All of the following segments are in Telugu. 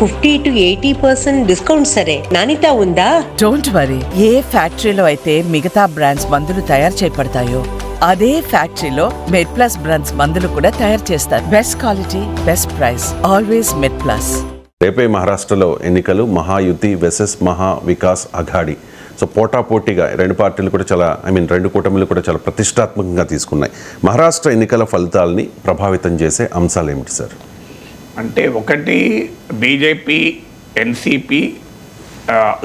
50-80% డిస్కౌంట్ సరే, నాణ్యత ఉందా? Don't worry. ఏ ఫ్యాక్టరీలో అయితే మిగతా బ్రాండ్స్ మందులు తయారు చేయబడతాయో అదే ఫ్యాక్టరీలో మెడ్ ప్లస్ బ్రాండ్స్ మందులు కూడా తయారు చేస్తారు. Best quality, best price, always MedPlus. రేపే మహారాష్ట్రలో ఎన్నికలు, మహాయుతి వెసెస్ మహా వికాస్ అఘాడి. సో పోటాపోటీగా రెండు పార్టీలు కూడా చాలా రెండు కూటమిలు కూడా చాలా ప్రతిష్టాత్మకంగా తీసుకున్నాయి. మహారాష్ట్ర ఎన్నికల ఫలితాలని ప్రభావితం చేసే అంశాలు ఏమిటి సార్? అంటే ఒకటి, బీజేపీ, ఎన్సీపీ,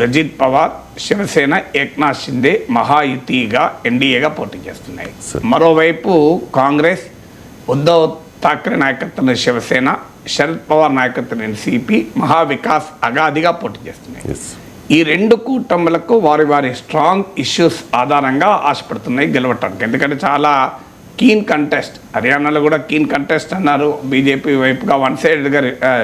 అజిత్ పవార్, శివసేన, ఏక్నాథ్ షిండే మహాయుతిగా ఎన్డీఏగా పోటీ చేస్తున్నాయి. మరోవైపు కాంగ్రెస్, ఉద్ధవ్ ఠాక్రే నాయకత్వంలో శివసేన, శరద్ పవార్ నాయకత్వంలో ఎన్సీపీ మహావికాస్ అఘాదిగా పోటీ చేస్తున్నాయి. ఈ రెండు కూటములకు వారి వారి స్ట్రాంగ్ ఇష్యూస్ ఆధారంగా ఆశపడుతున్నాయి గెలవటానికి. ఎందుకంటే చాలా కీన్ కంటెస్ట్, హర్యానాలో కూడా కీన్ కంటెస్ట్ అన్నారు. బీజేపీ వైపుగా వన్ సైడ్గా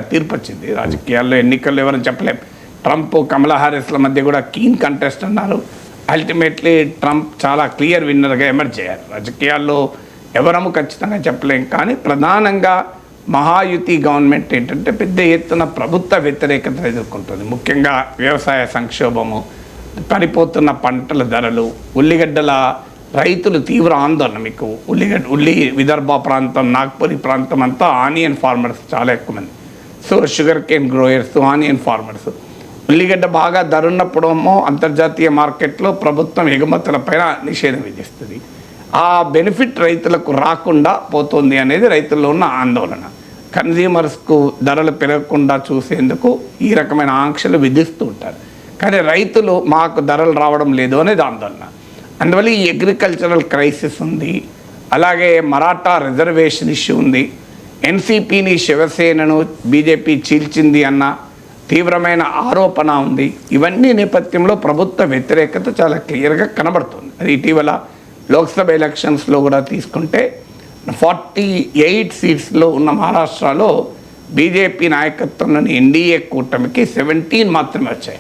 తీర్పు వచ్చింది. రాజకీయాల్లో ఎన్నికల్లో ఎవరని చెప్పలేం. ట్రంప్, కమలా హారిస్ల మధ్య కూడా కీన్ కంటెస్ట్ అన్నారు. అల్టిమేట్లీ ట్రంప్ చాలా క్లియర్ విన్నర్గా ఎమర్జ్ అయ్యారు. రాజకీయాల్లో ఎవరము ఖచ్చితంగా చెప్పలేం. కానీ ప్రధానంగా మహాయుతి గవర్నమెంట్ ఏంటంటే పెద్ద ఎత్తున ప్రభుత్వ వ్యతిరేకత ఎదుర్కొంటుంది. ముఖ్యంగా వ్యవసాయ సంక్షోభము, పడిపోతున్న పంటల ధరలు, ఉల్లిగడ్డల రైతులు తీవ్ర ఆందోళన. మీకు ఉల్లి విదర్భ ప్రాంతం, నాగ్పూరి ప్రాంతం అంతా ఆనియన్ ఫార్మర్స్ చాలా ఎక్కువ మంది. So sugar cane growers, onion farmers. ఉల్లిగడ్డ బాగా ధర ఉన్నప్పుడేమో అంతర్జాతీయ మార్కెట్లో ప్రభుత్వం ఎగుమతులపైన నిషేధం విధిస్తుంది. ఆ బెనిఫిట్ రైతులకు రాకుండా పోతుంది అనేది రైతుల్లో ఉన్న ఆందోళన. కన్జ్యూమర్స్కు ధరలు పెరగకుండా చూసేందుకు ఈ రకమైన ఆంక్షలు విధిస్తూ ఉంటారు. కానీ రైతులు మాకు ధరలు రావడం లేదు అనేది ఆందోళన. అందువల్ల ఈ అగ్రికల్చరల్ క్రైసిస్ ఉంది. అలాగే మరాఠా రిజర్వేషన్ ఇష్యూ ఉంది. ఎన్సీపీని, శివసేనను బీజేపీ చీల్చింది అన్న తీవ్రమైన ఆరోపణ ఉంది. ఇవన్నీ నేపథ్యంలో ప్రభుత్వ వ్యతిరేకత చాలా క్లియర్గా కనబడుతుంది. అది ఇటీవల లోక్సభ ఎలక్షన్స్లో కూడా తీసుకుంటే 48 సీట్స్లో ఉన్న మహారాష్ట్రలో బీజేపీ నాయకత్వంలోని ఎన్డీఏ కూటమికి 17 మాత్రమే వచ్చాయి.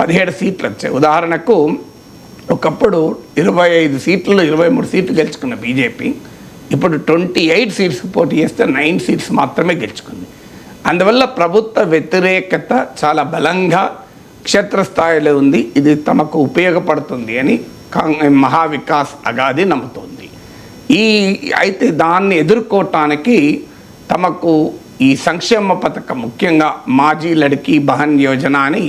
17 సీట్లు వచ్చాయి. ఉదాహరణకు ఒకప్పుడు 25 సీట్లు, 23 సీట్లు గెలుచుకున్న బీజేపీ ఇప్పుడు 28 సీట్స్ పోటీ చేస్తే 9 సీట్స్ మాత్రమే గెలుచుకుంది. అందువల్ల ప్రభుత్వ వ్యతిరేకత చాలా బలంగా క్షేత్రస్థాయిలో ఉంది. ఇది తమకు ఉపయోగపడుతుంది అని మహావికాస్ అఘాది నమ్ముతోంది. అయితే దాన్ని ఎదుర్కోవటానికి తమకు ఈ సంక్షేమ పథకం, ముఖ్యంగా మాజీ లడ్కీ బహన్ యోజన అని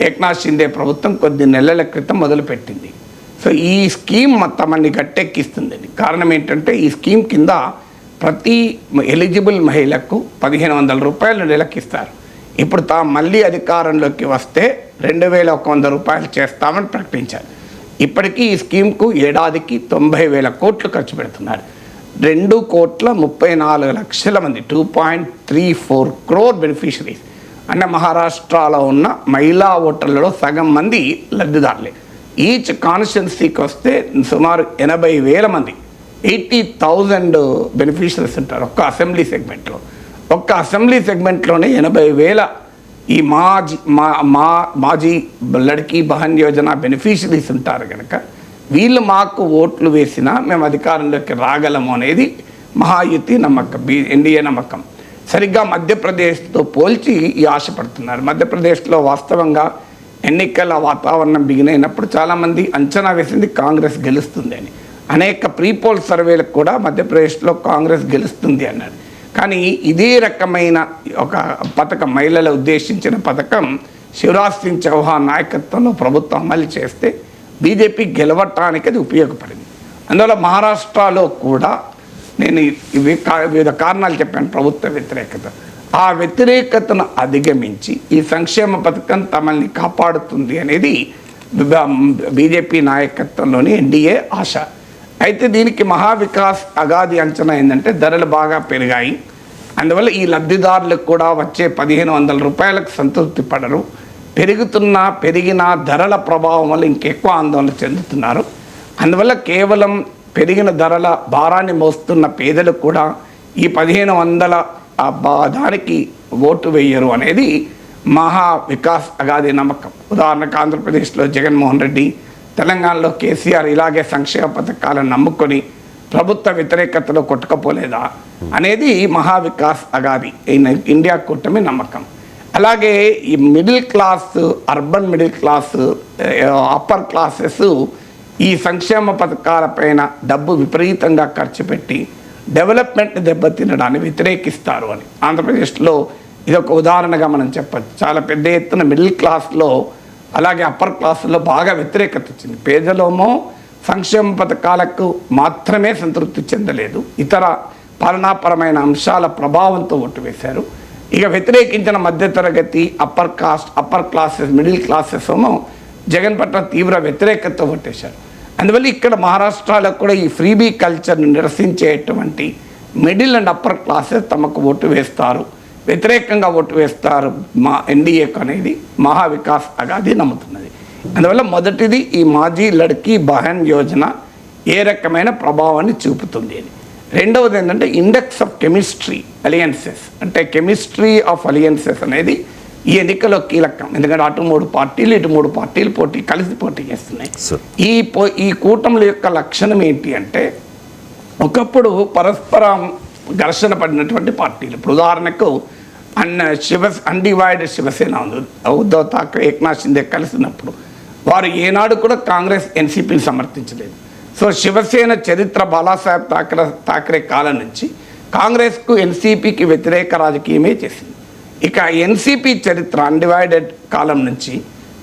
ఏక్నాథ్ షిండే ప్రభుత్వం కొద్ది నెలల క్రితం మొదలుపెట్టింది. సో ఈ స్కీమ్ తమని గట్టెక్కిస్తుంది. కారణం ఏంటంటే ఈ స్కీమ్ కింద ప్రతి ఎలిజిబుల్ మహిళకు 1500 రూపాయలు నెలకిస్తారు. ఇప్పుడు మళ్ళీ అధికారంలోకి వస్తే 2100 రూపాయలు చేస్తామని ప్రకటించారు. ఇప్పటికీ ఈ స్కీమ్కు ఏడాదికి 90,000 కోట్లు ఖర్చు పెడుతున్నారు. 2,34,00,000 మంది, 2.34 crore బెనిఫిషరీస్. అంటే మహారాష్ట్రలో ఉన్న మహిళా ఓటర్లలో సగం మంది లబ్ధిదారులే. ఈచ్ కాన్స్టిట్యున్సీకి వస్తే సుమారు 80,000 మంది, 80,000 బెనిఫిషరీస్ ఉంటారు ఒక్క అసెంబ్లీ సెగ్మెంట్లో. ఒక్క అసెంబ్లీ సెగ్మెంట్లోనే 80,000 ఈ మాజీ లడ్కీ బహన్ యోజన బెనిఫిషరీస్ ఉంటారు కనుక వీళ్ళు మాకు ఓట్లు వేసినా మేము అధికారంలోకి రాగలము అనేది మహాయుతి నమ్మకం, ఎన్డీఏ నమ్మకం. సరిగ్గా మధ్యప్రదేశ్తో పోల్చి ఈ ఆశపడుతున్నారు. మధ్యప్రదేశ్లో వాస్తవంగా ఎన్నికల వాతావరణం బిగినైనప్పుడు చాలామంది అంచనా వేసింది కాంగ్రెస్ గెలుస్తుంది అని. అనేక ప్రీపోల్ సర్వేలకు కూడా మధ్యప్రదేశ్లో కాంగ్రెస్ గెలుస్తుంది అన్నారు. కానీ ఇదే రకమైన ఒక పథకం, మహిళలు ఉద్దేశించిన పథకం శివరాజ్ సింగ్ చౌహాన్ నాయకత్వంలో ప్రభుత్వం అమలు చేస్తే బీజేపీ గెలవటానికి అది ఉపయోగపడింది. అందువల్ల మహారాష్ట్రలో కూడా నేను వివిధ కారణాలు చెప్పాను. ప్రభుత్వ వ్యతిరేకత, ఆ వ్యతిరేకతను అధిగమించి ఈ సంక్షేమ పథకం తమల్ని కాపాడుతుంది అనేది బీజేపీ నాయకత్వంలోని ఎన్డీఏ ఆశ. అయితే దీనికి మహావికాస్ అఘాది అంచనా ఏంటంటే ధరలు బాగా పెరిగాయి. అందువల్ల ఈ లబ్ధిదారులకు కూడా వచ్చే 1500 రూపాయలకు సంతృప్తి పడరు. పెరిగిన ధరల ప్రభావం వల్ల ఇంకెక్కువ ఆందోళన చెందుతున్నారు. అందువల్ల కేవలం పెరిగిన ధరల భారాన్ని మోస్తున్న పేదలు కూడా ఈ 1500 దానికి ఓటు వేయరు అనేది మహావికాస్ అఘాది నమ్మకం. ఉదాహరణకు ఆంధ్రప్రదేశ్లో జగన్మోహన్ రెడ్డి, తెలంగాణలో కేసీఆర్ ఇలాగే సంక్షేమ పథకాలను నమ్ముకొని ప్రభుత్వ వ్యతిరేకతలో కొట్టుకపోలేదా అనేది మహావికాస్ అఘాది ఇండియా కూటమి నమ్మకం. అలాగే ఈ middle class, urban middle class, upper classes ఈ సంక్షేమ పథకాలపైన డబ్బు విపరీతంగా ఖర్చు పెట్టి డెవలప్మెంట్ దెబ్బతినడాన్ని వ్యతిరేకిస్తారు అని ఆంధ్రప్రదేశ్లో ఇది ఒక ఉదాహరణగా మనం చెప్పచ్చు. చాలా పెద్ద ఎత్తున మిడిల్ క్లాస్లో అలాగే అప్పర్ క్లాస్లో బాగా వ్యతిరేకత వచ్చింది. పేదలోమో సంక్షేమ పథకాలకు మాత్రమే సంతృప్తి చెందలేదు, ఇతర పాలనాపరమైన అంశాల ప్రభావంతో ఓటు వేశారు. ఇక వ్యతిరేకించిన మధ్యతరగతి, అప్పర్ క్లాసెస్, మిడిల్ క్లాసెస్ ఏమో జగన్ పట్ల తీవ్ర వ్యతిరేకతతో ఓటేశారు. అందువల్ల ఇక్కడ మహారాష్ట్రలో కూడా ఈ ఫ్రీబీ కల్చర్ను నిరసించేటువంటి మిడిల్ అండ్ అప్పర్ క్లాసెస్ తమకు ఓటు వేస్తారు, వ్యతిరేకంగా ఓటు వేస్తారు మా ఎన్డీఏకు అనేది మహా వికాస్ అఘాడీ నమ్ముతున్నది. అందువల్ల మొదటిది ఈ మాజీ లడ్కీ బహన్ యోజన ఏ రకమైన ప్రభావాన్ని చూపుతుంది అని. రెండవది ఏంటంటే ఇండెక్స్ ఆఫ్ కెమిస్ట్రీ అలియన్సెస్, అంటే కెమిస్ట్రీ ఆఫ్ అలియన్సెస్ అనేది ఈ ఎన్నికలో కీలకం. ఎందుకంటే అటు 3 పార్టీలు ఇటు 3 పార్టీలు కలిసి పోటీ చేస్తున్నాయి. ఈ కూటముల యొక్క లక్షణం ఏంటి అంటే ఒకప్పుడు పరస్పరం ఘర్షణ పడినటువంటి పార్టీలు. ఇప్పుడు ఉదాహరణకు అన్డివైడెడ్ శివసేన ఉంది, ఉద్ధవ్ ఠాక్రే, ఏక్నాథ్ షిండే కలిసినప్పుడు వారు ఏనాడు కూడా కాంగ్రెస్ ఎన్సీపీని సమర్థించలేదు. సో శివసేన చరిత్ర బాలాసాహెబ్ ఠాక్రే కాలం నుంచి కాంగ్రెస్కు ఎన్సీపీకి వ్యతిరేక రాజకీయమే చేసింది. ఇక ఎన్సీపీ చరిత్ర అన్డివైడెడ్ కాలం నుంచి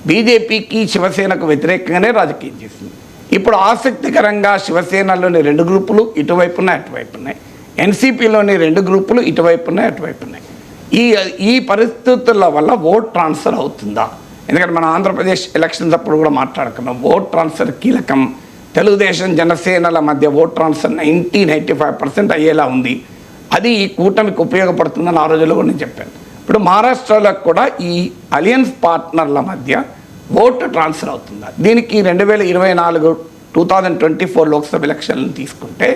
బీజేపీకి శివసేనకు వ్యతిరేకంగానే రాజకీయం చేసింది. ఇప్పుడు ఆసక్తికరంగా శివసేనలోని 2 గ్రూపులు ఇటువైపు ఉన్నాయి, అటువైపు ఉన్నాయి. ఎన్సీపీలోని 2 గ్రూపులు ఇటువైపు ఉన్నాయి, అటువైపు ఉన్నాయి. ఈ పరిస్థితుల వల్ల ఓట్ ట్రాన్స్ఫర్ అవుతుందా? ఎందుకంటే మన ఆంధ్రప్రదేశ్ ఎలక్షన్స్ అప్పుడు కూడా మాట్లాడుకున్నాం, ఓట్ ట్రాన్స్ఫర్ కీలకం. తెలుగుదేశం జనసేనల మధ్య ఓట్ ట్రాన్స్ఫర్ 90-95% అయ్యేలా ఉంది. అది ఈ కూటమికి ఉపయోగపడుతుందని ఆ రోజుల్లో కూడా నేను చెప్పాను. ఇప్పుడు మహారాష్ట్రలో కూడా ఈ అలియన్స్ పార్ట్నర్ల మధ్య ఓటు ట్రాన్స్ఫర్ అవుతుందా? దీనికి 2024 లోక్సభ ఎలక్షన్లను తీసుకుంటే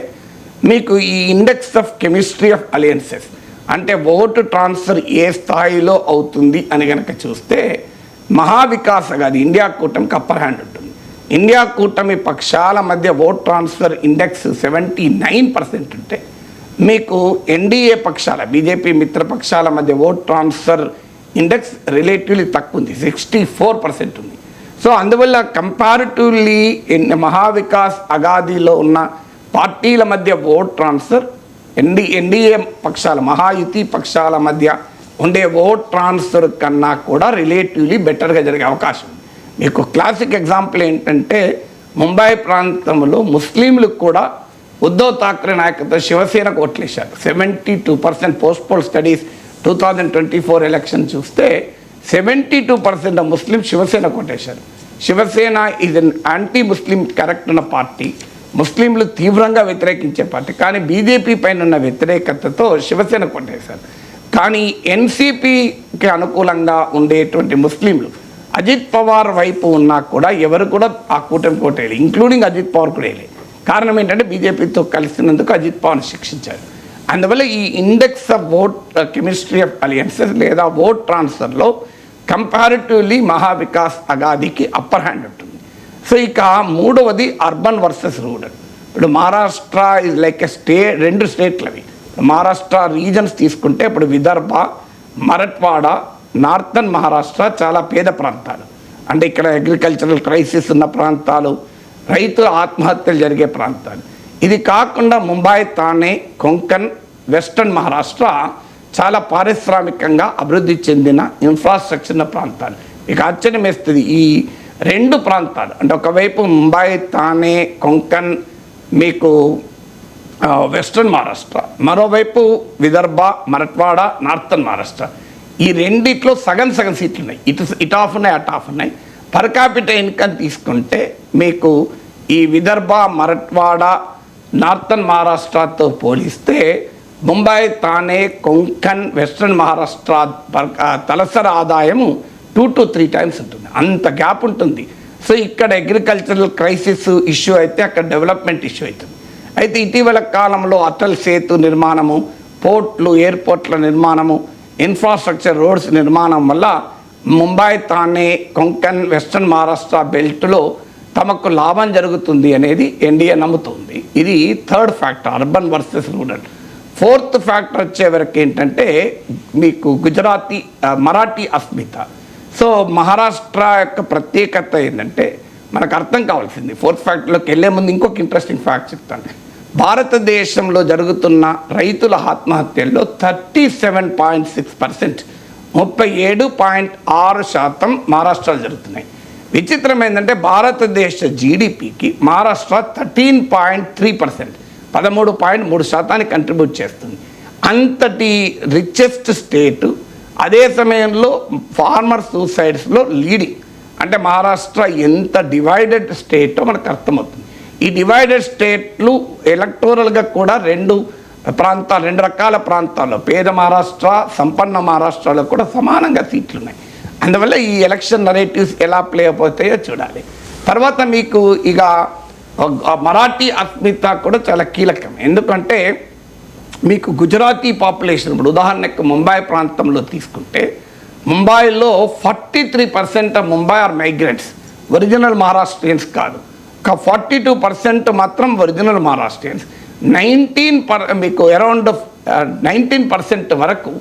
మీకు ఈ index of chemistry of alliances, అంటే ఓటు ట్రాన్స్ఫర్ ఏ స్థాయిలో అవుతుంది అని కనుక చూస్తే మహావికాస్ అఘాడీ ఇండియా కూటమికి అప్పర్ హ్యాండ్ ఉంటుంది. ఇండియా కూటమి పక్షాల మధ్య ఓట్ ట్రాన్స్ఫర్ ఇండెక్స్ 79% ఉంటే మీకు ఎన్డీఏ పక్షాల, బీజేపీ మిత్రపక్షాల మధ్య ఓట్ ట్రాన్స్ఫర్ ఇండెక్స్ రిలేటివ్లీ తక్కువ ఉంది, 64% ఉంది. సో అందువల్ల కంపారిటివ్లీ మహావికాస్ అఘాడీలో ఉన్న పార్టీల మధ్య ఓట్ ట్రాన్స్ఫర్ ఎన్డీఏ పక్షాల, మహాయుతి పక్షాల మధ్య ఉండే ఓట్ ట్రాన్స్ఫర్ కన్నా కూడా రిలేటివ్లీ బెటర్గా జరిగే అవకాశం ఉంది. మీకు క్లాసిక్ ఎగ్జాంపుల్ ఏంటంటే ముంబై ప్రాంతంలో ముస్లింలకు కూడా ఉద్ధవ్ ఠాక్రే నాయకత్వం శివసేనకు ఓట్లేశారు. 72% పోల్ స్టడీస్ 2024 ఎలక్షన్ చూస్తే 72% ముస్లిం శివసేన కొట్టేశారు. Shiv Sena is an anti Muslim character ఉన్న పార్టీ, ముస్లింలు తీవ్రంగా వ్యతిరేకించే పార్టీ. కానీ బీజేపీ పైన ఉన్న వ్యతిరేకతతో శివసేన కొట్టేశారు. కానీ ఎన్సీపీకి అనుకూలంగా ఉండేటువంటి ముస్లింలు అజిత్ పవార్ వైపు ఉన్నా కూడా ఎవరు కూడా ఆ కూటమి కోటేయాలి, ఇంక్లూడింగ్ అజిత్ పవార్ కూడా వేయలేదు. కారణం ఏంటంటే బీజేపీతో కలిసినందుకు అజిత్ పవార్ని శిక్షించారు. అందువల్ల ఈ index of vote chemistry of alliances లేదా ఓట్ ట్రాన్స్ఫర్లో కంపారిటివ్లీ మహావికాస్ అఘాడీకి అప్పర్ హ్యాండ్ ఉంటుంది. సో ఇక మూడవది అర్బన్ వర్సెస్ రూరల్. ఇప్పుడు మహారాష్ట్ర ఇస్ లైక్ ఎ రెండు స్టేట్లు అవి. మహారాష్ట్ర రీజన్స్ తీసుకుంటే ఇప్పుడు విదర్భ, మరఠ్వాడ, నార్థన్ మహారాష్ట్ర చాలా పేద ప్రాంతాలు, అంటే ఇక్కడ అగ్రికల్చరల్ క్రైసిస్ ఉన్న ప్రాంతాలు, రైతుల ఆత్మహత్యలు జరిగే ప్రాంతాలు. ఇది కాకుండా ముంబై, థానే, కొంకన్, వెస్టర్న్ మహారాష్ట్ర చాలా పారిశ్రామికంగా అభివృద్ధి చెందిన ఇన్ఫ్రాస్ట్రక్చర్ ఉన్న ప్రాంతాలు. మీకు ఆశ్చర్యం వేస్తుంది, ఈ 2 ప్రాంతాలు అంటే ఒకవైపు ముంబై, థానే, కొంకన్, మీకు వెస్టర్న్ మహారాష్ట్ర, మరోవైపు విదర్భ, మరఠ్వాడ, నార్థన్ మహారాష్ట్ర. ఈ రెండిట్లో సగం సీట్లు ఉన్నాయి, ఇటు ఆఫ్ ఉన్నాయి, అటు ఆఫ్ ఉన్నాయి. పర్ క్యాపిటల్ ఇన్కమ్ తీసుకుంటే మీకు ఈ విదర్భ, మరఠ్వాడ, నార్థన్ మహారాష్ట్రతో పోలిస్తే ముంబై, థానే, కొంకన్, వెస్ట్రన్ మహారాష్ట్ర తలసరి ఆదాయము 2 to 3 times ఉంటుంది, అంత గ్యాప్ ఉంటుంది. సో ఇక్కడ అగ్రికల్చరల్ క్రైసిస్ ఇష్యూ అయితే అక్కడ డెవలప్మెంట్ ఇష్యూ అవుతుంది. అయితే ఇటీవల కాలంలో అటల్ సేతు నిర్మాణము, పోర్ట్లు, ఎయిర్పోర్ట్ల నిర్మాణము, ఇన్ఫ్రాస్ట్రక్చర్, రోడ్స్ నిర్మాణం వల్ల ముంబై, థానే, కొంకన్, వెస్ట్రన్ మహారాష్ట్ర బెల్ట్లో తమకు లాభం జరుగుతుంది అనేది ఎన్డీఏ నమ్ముతుంది. ఇది third factor, urban versus rural. Fourth factor వచ్చే వరకు ఏంటంటే మీకు మరాఠీ అస్మిత. సో మహారాష్ట్ర యొక్క ప్రత్యేకత ఏంటంటే మనకు అర్థం కావాల్సింది. ఫోర్త్ ఫ్యాక్టర్లోకి వెళ్ళే ముందు ఇంకొక ఇంట్రెస్టింగ్ ఫ్యాక్ట్ చెప్తాను. భారతదేశంలో జరుగుతున్న రైతుల ఆత్మహత్యల్లో 37.6%, 37.6% మహారాష్ట్రలో జరుగుతున్నాయి. విచిత్రం ఏంటంటే భారతదేశ జీడిపికి మహారాష్ట్ర 13.3%, 13.3% కంట్రిబ్యూట్ చేస్తుంది. అంతటి రిచెస్ట్ స్టేటు, అదే సమయంలో ఫార్మర్ సూసైడ్స్లో లీడింగ్. అంటే మహారాష్ట్ర ఎంత డివైడెడ్ స్టేటో మనకు అర్థమవుతుంది. ఈ డివైడెడ్ స్టేట్లు ఎలక్టోరల్గా కూడా రెండు రకాల ప్రాంతాల్లో పేద మహారాష్ట్ర, సంపన్న మహారాష్ట్రలో కూడా సమానంగా సీట్లు ఉన్నాయి. అందువల్ల ఈ ఎలక్షన్ నరేటివ్స్ ఎలా ప్లే అయిపోతాయో చూడాలి. తర్వాత మీకు ఇక మరాఠీ అస్మిత కూడా చాలా కీలకం. ఎందుకంటే మీకు గుజరాతీ పాపులేషన్, ఇప్పుడు ఉదాహరణకు ముంబై ప్రాంతంలో తీసుకుంటే ముంబైలో 43% of Mumbai are migrants, original Maharashtrians కాదు. ఒక 42% మాత్రం ఒరిజినల్ మహారాష్ట్రియన్స్. మీకు అరౌండ్ 19% వరకు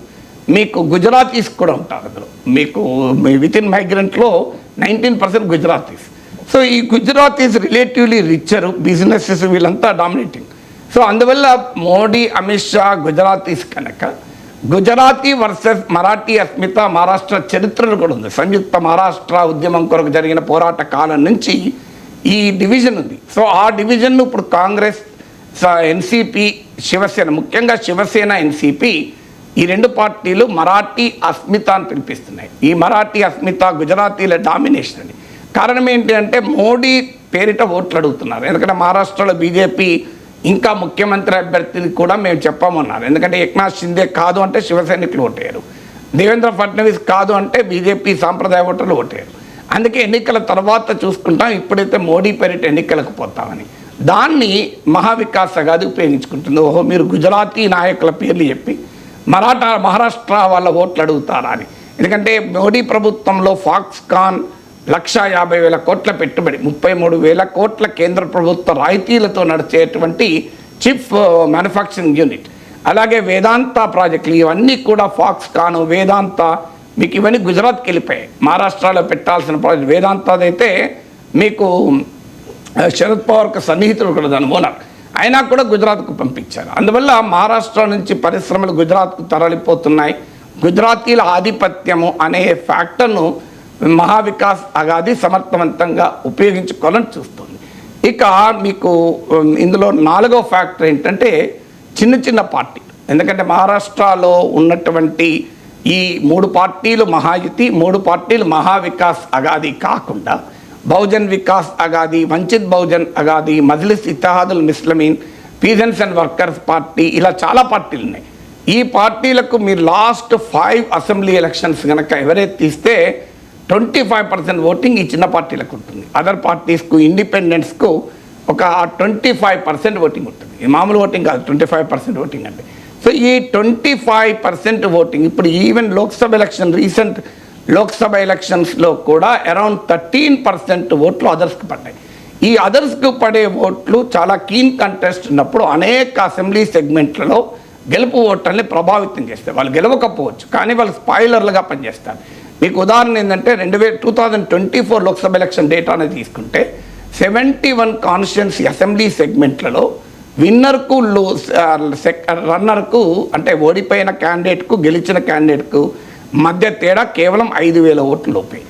మీకు గుజరాతీస్ కూడా ఉంటారు అందులో. మీకు విత్ ఇన్ మైగ్రెంట్లో 19% గుజరాతీస్. సో ఈ గుజరాతీస్ రిలేటివ్లీ రిచర్, బిజినెసెస్ వీళ్ళంతా డామినేటింగ్. సో అందువల్ల మోడీ, అమిత్ షా గుజరాతీస్ కనుక గుజరాతీ వర్సెస్ మరాఠీ అస్మిత మహారాష్ట్ర చరిత్రలు కూడా ఉంది. సంయుక్త మహారాష్ట్ర ఉద్యమం కొరకు జరిగిన పోరాట కాలం నుంచి ఈ డివిజన్ ఉంది. సో ఆ డివిజన్ను ఇప్పుడు కాంగ్రెస్, ఎన్సీపీ, శివసేన, ముఖ్యంగా శివసేన, ఎన్సీపీ ఈ రెండు పార్టీలు మరాఠీ అస్మిత అని పిలిపిస్తున్నాయి. ఈ మరాఠీ అస్మిత గుజరాతీల డామినేషన్ అని. కారణం ఏంటి అంటే మోడీ పేరిట ఓట్లు అడుగుతున్నారు. ఎందుకంటే మహారాష్ట్రలో బీజేపీ ఇంకా ముఖ్యమంత్రి అభ్యర్థిని కూడా మేము చెప్పమన్నారు. ఎందుకంటే ఏక్నాథ్ షిందే కాదు అంటే శివసైనికులు ఓటేయరు, దేవేంద్ర ఫడ్నవీస్ కాదు అంటే బీజేపీ సాంప్రదాయ ఓటర్లు ఓటేయరు. అందుకే ఎన్నికల తర్వాత చూసుకుంటాం, ఇప్పుడైతే మోడీ పేరిట ఎన్నికలకు పోతామని. దాన్ని మహావికాస్ అగాది ఉపయోగించుకుంటుంది. ఓహో, మీరు గుజరాతీ నాయకుల పేర్లు చెప్పి మహారాష్ట్ర వాళ్ళ ఓట్లు అడుగుతారా అని. ఎందుకంటే మోడీ ప్రభుత్వంలో ఫాక్స్కాన్ 1,50,000 కోట్ల పెట్టుబడి, 33,000 కోట్ల కేంద్ర ప్రభుత్వ రాయితీలతో నడిచేటువంటి చిప్ మ్యానుఫ్యాక్చరింగ్ యూనిట్, అలాగే వేదాంత ప్రాజెక్టులు, ఇవన్నీ కూడా ఫాక్స్కాన్, వేదాంత, మీకు ఇవన్నీ గుజరాత్కి వెళ్ళిపోయాయి. మహారాష్ట్రలో పెట్టాల్సిన ప్రాజెక్ట్ వేదాంతదైతే మీకు శరద్ పవార్కు సన్నిహితులు కూడా దాని ఓనర్, అయినా కూడా గుజరాత్కు పంపించారు. అందువల్ల మహారాష్ట్ర నుంచి పరిశ్రమలు గుజరాత్కు తరలిపోతున్నాయి. గుజరాతీల ఆధిపత్యము అనే ఫ్యాక్టర్ను మహావికాస్ అగాది సమర్థవంతంగా ఉపయోగించుకోవాలని చూస్తుంది. ఇక మీకు ఇందులో 4వ ఫ్యాక్టర్ ఏంటంటే చిన్న చిన్న పార్టీలు. ఎందుకంటే మహారాష్ట్రలో ఉన్నటువంటి ఈ 3 పార్టీలు మహాయుతి, 3 పార్టీలు మహావికాస్ అగాది కాకుండా Bahujan Vikas Aghadi, Vanchit Bahujan Aghadi, Majlis Ittehadul Muslimeen, peasants and workers party, ఇలా చాలా పార్టీలు ఉన్నాయి. ఈ పార్టీలకు మీరు లాస్ట్ 5 అసెంబ్లీ ఎలక్షన్స్ కనుక ఎవరైతే తీస్తే 25% ఓటింగ్ ఈ చిన్న పార్టీలకు ఉంటుంది. అదర్ పార్టీస్కు, ఇండిపెండెంట్స్కు ఒక 25% ఓటింగ్ ఉంటుంది. ఈ మామూలు ఓటింగ్ కాదు, 25% ఓటింగ్ అంటే. సో ఈ 25% ఓటింగ్ ఇప్పుడు even Lok Sabha election, recent Lok Sabha ఎలక్షన్స్లో కూడా అరౌండ్ 13% ఓట్లు అదర్స్కి పడ్డాయి. ఈ అదర్స్కు పడే ఓట్లు చాలా కీన్ కంటెస్ట్ ఉన్నప్పుడు అనేక అసెంబ్లీ సెగ్మెంట్లలో గెలుపు ఓట్లని ప్రభావితం చేస్తారు. వాళ్ళు గెలవకపోవచ్చు, కానీ వాళ్ళు స్పాయిలర్లుగా పనిచేస్తారు. మీకు ఉదాహరణ ఏంటంటే 2024 లోక్సభ ఎలక్షన్ డేటాను తీసుకుంటే 71 కాన్స్టిట్యున్సీ అసెంబ్లీ సెగ్మెంట్లలో విన్నర్కు, రన్నర్కు, అంటే ఓడిపోయిన క్యాండిడేట్కు, గెలిచిన క్యాండిడేట్కు మధ్య తేడా కేవలం 5,000 ఓట్లు లోపే.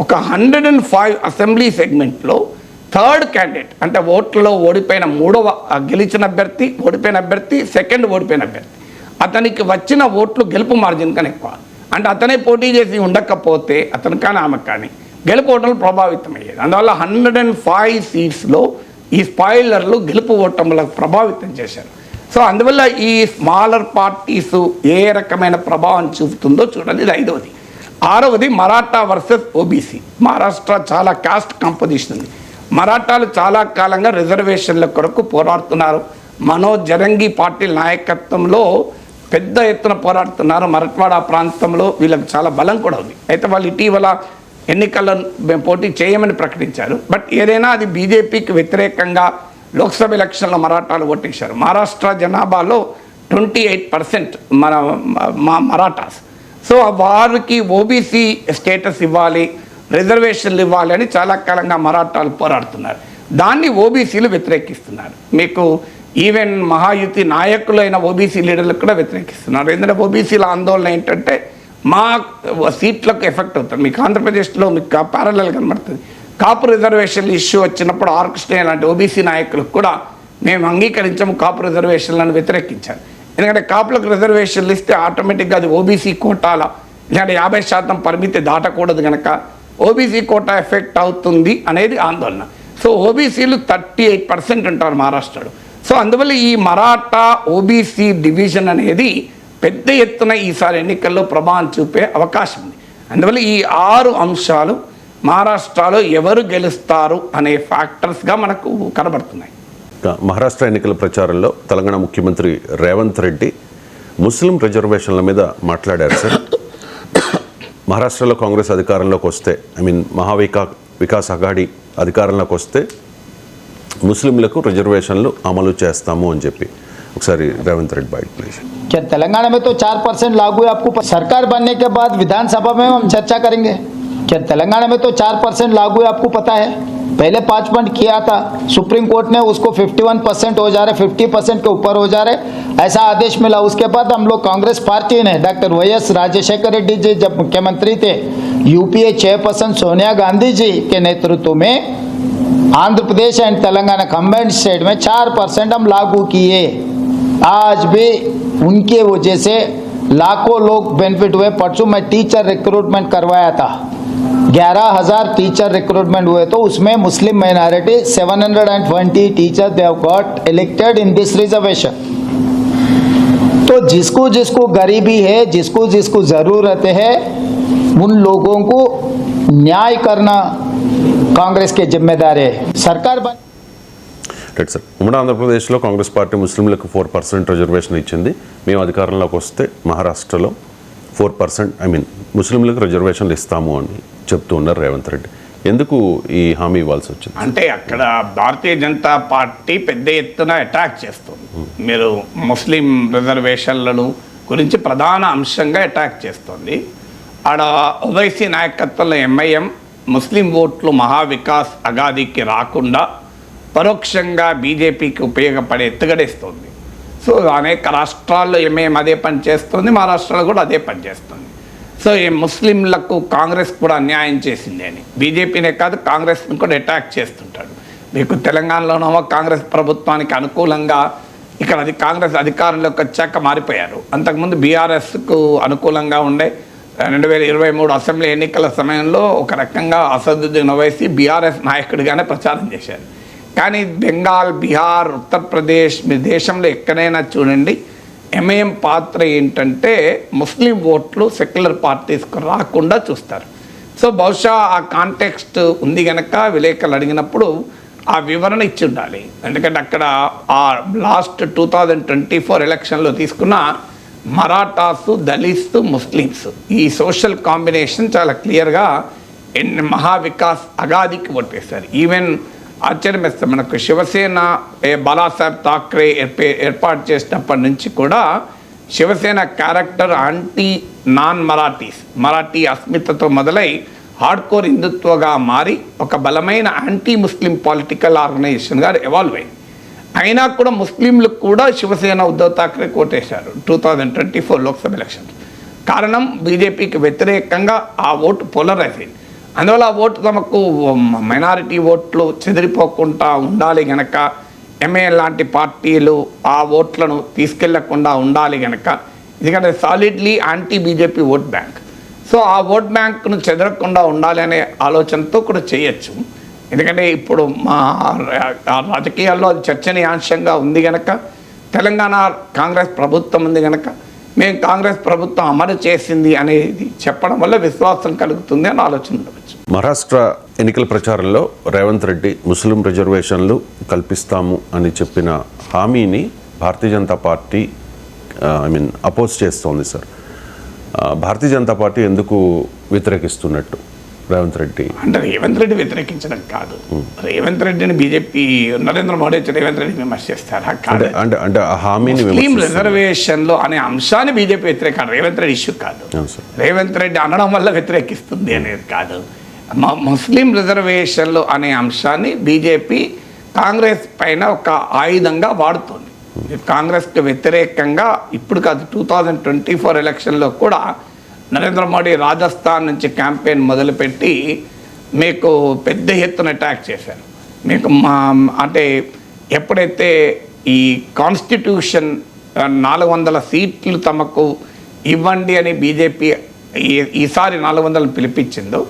ఒక 105 అసెంబ్లీ సెగ్మెంట్లో థర్డ్ క్యాండిడేట్, అంటే ఓట్లలో ఓడిపోయిన గెలిచిన అభ్యర్థి, ఓడిపోయిన అభ్యర్థి, సెకండ్ ఓడిపోయిన అభ్యర్థి, అతనికి వచ్చిన ఓట్లు గెలుపు మార్జిన్ కన్నా ఎక్కువ. అంటే అతనే పోటీ చేసి ఉండకపోతే అతను కానీ ఆమె కానీ గెలుపు ఓటర్లు ప్రభావితం అయ్యేది. అందువల్ల 105 సీట్స్లో ఈ స్పాయిలర్లు గెలుపు ఓటములకు ప్రభావితం చేశారు. సో అందువల్ల ఈ స్మాలర్ పార్టీసు ఏ రకమైన ప్రభావం చూపుతుందో చూడండి. ఇది 5వది. 6వది మరాఠా వర్సెస్ ఓబీసీ. మహారాష్ట్ర చాలా కాస్ట్ కాంపోజిషన్ ఉంది. మరాఠాలు చాలా కాలంగా రిజర్వేషన్ల కొరకు పోరాడుతున్నారు. మనోజ్ జరంగి పార్టీ నాయకత్వంలో పెద్ద ఎత్తున పోరాడుతున్నారు. మరాఠ్వాడా ప్రాంతంలో వీళ్ళకి చాలా బలం కూడా ఉంది. అయితే వాళ్ళు ఇటీవల ఎన్నికల్లో పోటీ చేయమని ప్రకటించారు. బట్ ఏదైనా అది బీజేపీకి వ్యతిరేకంగా లోక్సభ ఎలక్షన్లో మరాఠాలు ఓటేశారు. మహారాష్ట్ర జనాభాలో 28% మన మరాఠాస్. సో వారికి ఓబీసీ స్టేటస్ ఇవ్వాలి, రిజర్వేషన్లు ఇవ్వాలి అని చాలా కాలంగా మరాఠాలు పోరాడుతున్నారు. దాన్ని ఓబీసీలు వ్యతిరేకిస్తున్నారు. మీకు ఈవెన్ మహాయుతి నాయకులైన ఓబీసీ లీడర్లకు కూడా వ్యతిరేకిస్తున్నారు. ఎందుకంటే ఓబీసీల ఆందోళన ఏంటంటే మా సీట్లకు ఎఫెక్ట్ అవుతుంది. మీకు ఆంధ్రప్రదేశ్లో మీకు ప్యారలల్ కనబడుతుంది. కాపు రిజర్వేషన్లు ఇష్యూ వచ్చినప్పుడు ఆర్కృష్ణ లాంటి ఓబీసీ నాయకులకు కూడా మేము అంగీకరించాము కాపు రిజర్వేషన్లను వ్యతిరేకించారు. ఎందుకంటే కాపులకు రిజర్వేషన్లు ఇస్తే ఆటోమేటిక్గా అది ఓబీసీ కోటాల లేదంటే 50% పరిమితి దాటకూడదు కనుక ఓబీసీ కోటా ఎఫెక్ట్ అవుతుంది అనేది ఆందోళన. సో ఓబీసీలు 38% ఉంటారు మహారాష్ట్రలో. సో అందువల్ల ఈ మరాఠా ఓబీసీ డివిజన్ అనేది పెద్ద ఎత్తున ఈసారి ఎన్నికల్లో ప్రభావం చూపే అవకాశం ఉంది. అందువల్ల ఈ 6 అంశాలు మహారాష్ట్రలో ఎవరు గెలుస్తారు అనే ఫ్యాక్టర్స్గా మనకు కనబడుతున్నాయి. మహారాష్ట్ర ఎన్నికల ప్రచారంలో తెలంగాణ ముఖ్యమంత్రి రేవంత్ రెడ్డి ముస్లిం రిజర్వేషన్ల మీద మాట్లాడారు సార్. మహారాష్ట్రలో కాంగ్రెస్ అధికారంలోకి వస్తే వికాస్ అఘాడీ అధికారంలోకి వస్తే ముస్లింలకు రిజర్వేషన్లు అమలు చేస్తాము అని చెప్పి ఒకసారి రేవంత్ రెడ్డి బైట్ ప్లీజ్. क्या तेलंगाना में तो 4% लागू है, आपको सरकार बनने के बाद विधानसभा में हम चर्चा करेंगे. क्या तेलंगाना में तो 4% लागू है, आपको पता है? पहले 5% किया था, सुप्रीम कोर्ट ने उसको 51% हो जा रहे, 50% के ऊपर हो जा रहे, ऐसा आदेश मिला. उसके बाद हम लोग कांग्रेस पार्टी ने डॉक्टर YS राजशेखर रेड्डी जी जब मुख्यमंत्री थे, यूपीए चेयरपर्सन सोनिया गांधी जी के नेतृत्व में Andhra Pradesh and Telangana combined state में 4% हम लागू किए. आज भी उनके वजह से लाखों लोग बेनिफिट हुए. परसों मैं टीचर रिक्रूटमेंट करवाया था, 11,000 टीचर रिक्रूटमेंट हुए, तो उसमें मुस्लिम minority 720 teacher they have got elected in this reservation. तो जिसको जिसको गरीबी है, जिसको जिसको ज़रूरत है, उन लोगों को न्याय करना कांग्रेस के जिम्मेदार है. सरकार बन రైట్ సార్. ఉమ్మడి ఆంధ్రప్రదేశ్లో కాంగ్రెస్ పార్టీ ముస్లింలకు 4% రిజర్వేషన్ ఇచ్చింది. మేము అధికారంలోకి వస్తే మహారాష్ట్రలో 4% ముస్లింలకు రిజర్వేషన్లు ఇస్తాము అని చెప్తూ ఉన్నారు రేవంత్ రెడ్డి. ఎందుకు ఈ హామీ ఇవ్వాల్సి వచ్చింది? అంటే అక్కడ భారతీయ జనతా పార్టీ పెద్ద ఎత్తున అటాక్ చేస్తుంది. మీరు ముస్లిం రిజర్వేషన్లను గురించి ప్రధాన అంశంగా అటాక్ చేస్తుంది. ఆడ ఓవైసీ నాయకత్వంలో MIM ముస్లిం ఓట్లు మహావికాస్ అఘాడీకి రాకుండా పరోక్షంగా బీజేపీకి ఉపయోగపడే ఎత్తుగడేస్తుంది. సో అనేక రాష్ట్రాల్లో MIM అదే పని చేస్తుంది, మహారాష్ట్రలో కూడా అదే పని చేస్తుంది. సో ఈ ముస్లింలకు కాంగ్రెస్ కూడా అన్యాయం చేసింది అని బీజేపీనే కాదు కాంగ్రెస్ని కూడా అటాక్ చేస్తుంటాడు. మీకు తెలంగాణలోనేమో కాంగ్రెస్ ప్రభుత్వానికి అనుకూలంగా, ఇక్కడ అది కాంగ్రెస్ అధికారంలోకి వచ్చాక మారిపోయారు. అంతకుముందు బీఆర్ఎస్కు అనుకూలంగా ఉండే 2023 అసెంబ్లీ ఎన్నికల సమయంలో ఒక రకంగా అసదుద్దీన్ ఓవైసీ బీఆర్ఎస్ నాయకుడిగానే ప్రచారం చేశారు. కానీ బెంగాల్, బీహార్, ఉత్తరప్రదేశ్ మీ దేశంలో ఎక్కడైనా చూడండి MIM పాత్ర ఏంటంటే ముస్లిం ఓట్లు సెక్యులర్ పార్టీస్కు రాకుండా చూస్తారు. సో బహుశా ఆ కాంటెక్స్ట్ ఉంది కనుక విలేకరులు అడిగినప్పుడు ఆ వివరణ ఇచ్చి ఉండాలి. ఎందుకంటే అక్కడ ఆ లాస్ట్ 2024 ఎలక్షన్లో తీసుకున్న మరాఠాసు, దళిత్స్, ముస్లిమ్స్ ఈ సోషల్ కాంబినేషన్ చాలా క్లియర్గా మహావికాస్ అఘాడీకి ఓటేశారు. ఈవెన్ ఆశ్చర్యం వేస్తాం, మనకు శివసేన బాలాసాహెబ్ ఠాక్రే ఏర్పాటు చేసినప్పటి నుంచి కూడా Shiv Sena character anti non Marathi అస్మితతో మొదలై హార్డ్కోర్ హిందుత్వగా మారి ఒక బలమైన యాంటీ ముస్లిం పొలిటికల్ ఆర్గనైజేషన్గా ఎవాల్వ్ అయింది. అయినా కూడా ముస్లింలు కూడా శివసేన ఉద్ధవ్ ఠాక్రే కోటేశారు 2024 లోక్సభ ఎలక్షన్. కారణం బీజేపీకి వ్యతిరేకంగా ఆ ఓటు పోలరైజ్ అయింది. అందువల్ల ఆ ఓటు తమకు మైనారిటీ ఓట్లు చెదిరిపోకుండా ఉండాలి గనక, MIM లాంటి పార్టీలు ఆ ఓట్లను తీసుకెళ్లకుండా ఉండాలి గనక, ఎందుకంటే solidly anti BJP vote bank. So ఆ ఓట్ బ్యాంక్ను చెదరకుండా ఉండాలి అనే ఆలోచనతో కూడా చేయొచ్చు. ఎందుకంటే ఇప్పుడు మా రాజకీయాల్లో అది చర్చనీయాంశంగా ఉంది కనుక, తెలంగాణ కాంగ్రెస్ ప్రభుత్వం ఉంది కనుక మేము కాంగ్రెస్ ప్రభుత్వం అమలు చేసింది అనేది చెప్పడం వల్ల విశ్వాసం కలుగుతుంది అని ఆలోచన ఉండవచ్చు. మహారాష్ట్ర ఎన్నికల ప్రచారంలో రేవంత్ రెడ్డి ముస్లిం రిజర్వేషన్లు కల్పిస్తాము అని చెప్పిన హామీని భారతీయ జనతా పార్టీ అపోజ్ చేస్తోంది సార్. భారతీయ జనతా పార్టీ ఎందుకు వ్యతిరేకిస్తున్నట్టు? రేవంత్ రెడ్డి అంటే రేవంత్ రెడ్డి వ్యతిరేకించడం కాదు, రేవంత్ రెడ్డిని బీజేపీ నరేంద్ర మోడీ వచ్చి రేవంత్ రెడ్డి విమర్శిస్తారా? అంటే అంటే అంటే ఆ హామీని ముస్లిం రిజర్వేషన్లో అనే అంశాన్ని బీజేపీ వ్యతిరేక, రేవంత్ రెడ్డి ఇష్యూ కాదు. రేవంత్ రెడ్డి అనడం వల్ల వ్యతిరేకిస్తుంది అనేది కాదు. ముస్లిం రిజర్వేషన్లు అనే అంశాన్ని బీజేపీ కాంగ్రెస్ పైన ఒక ఆయుధంగా వాడుతుంది. కాంగ్రెస్కి వ్యతిరేకంగా ఇప్పుడు కాదు, 2024 ఎలక్షన్లో కూడా నరేంద్ర మోడీ రాజస్థాన్ నుంచి క్యాంపెయిన్ మొదలుపెట్టి మీకు పెద్ద ఎత్తున అటాక్ చేశారు. మీకు అంటే ఎప్పుడైతే ఈ కాన్స్టిట్యూషన్ 400 సీట్లు తమకు ఇవ్వండి అని బీజేపీ ఈసారి 400 పిలిపించిందో,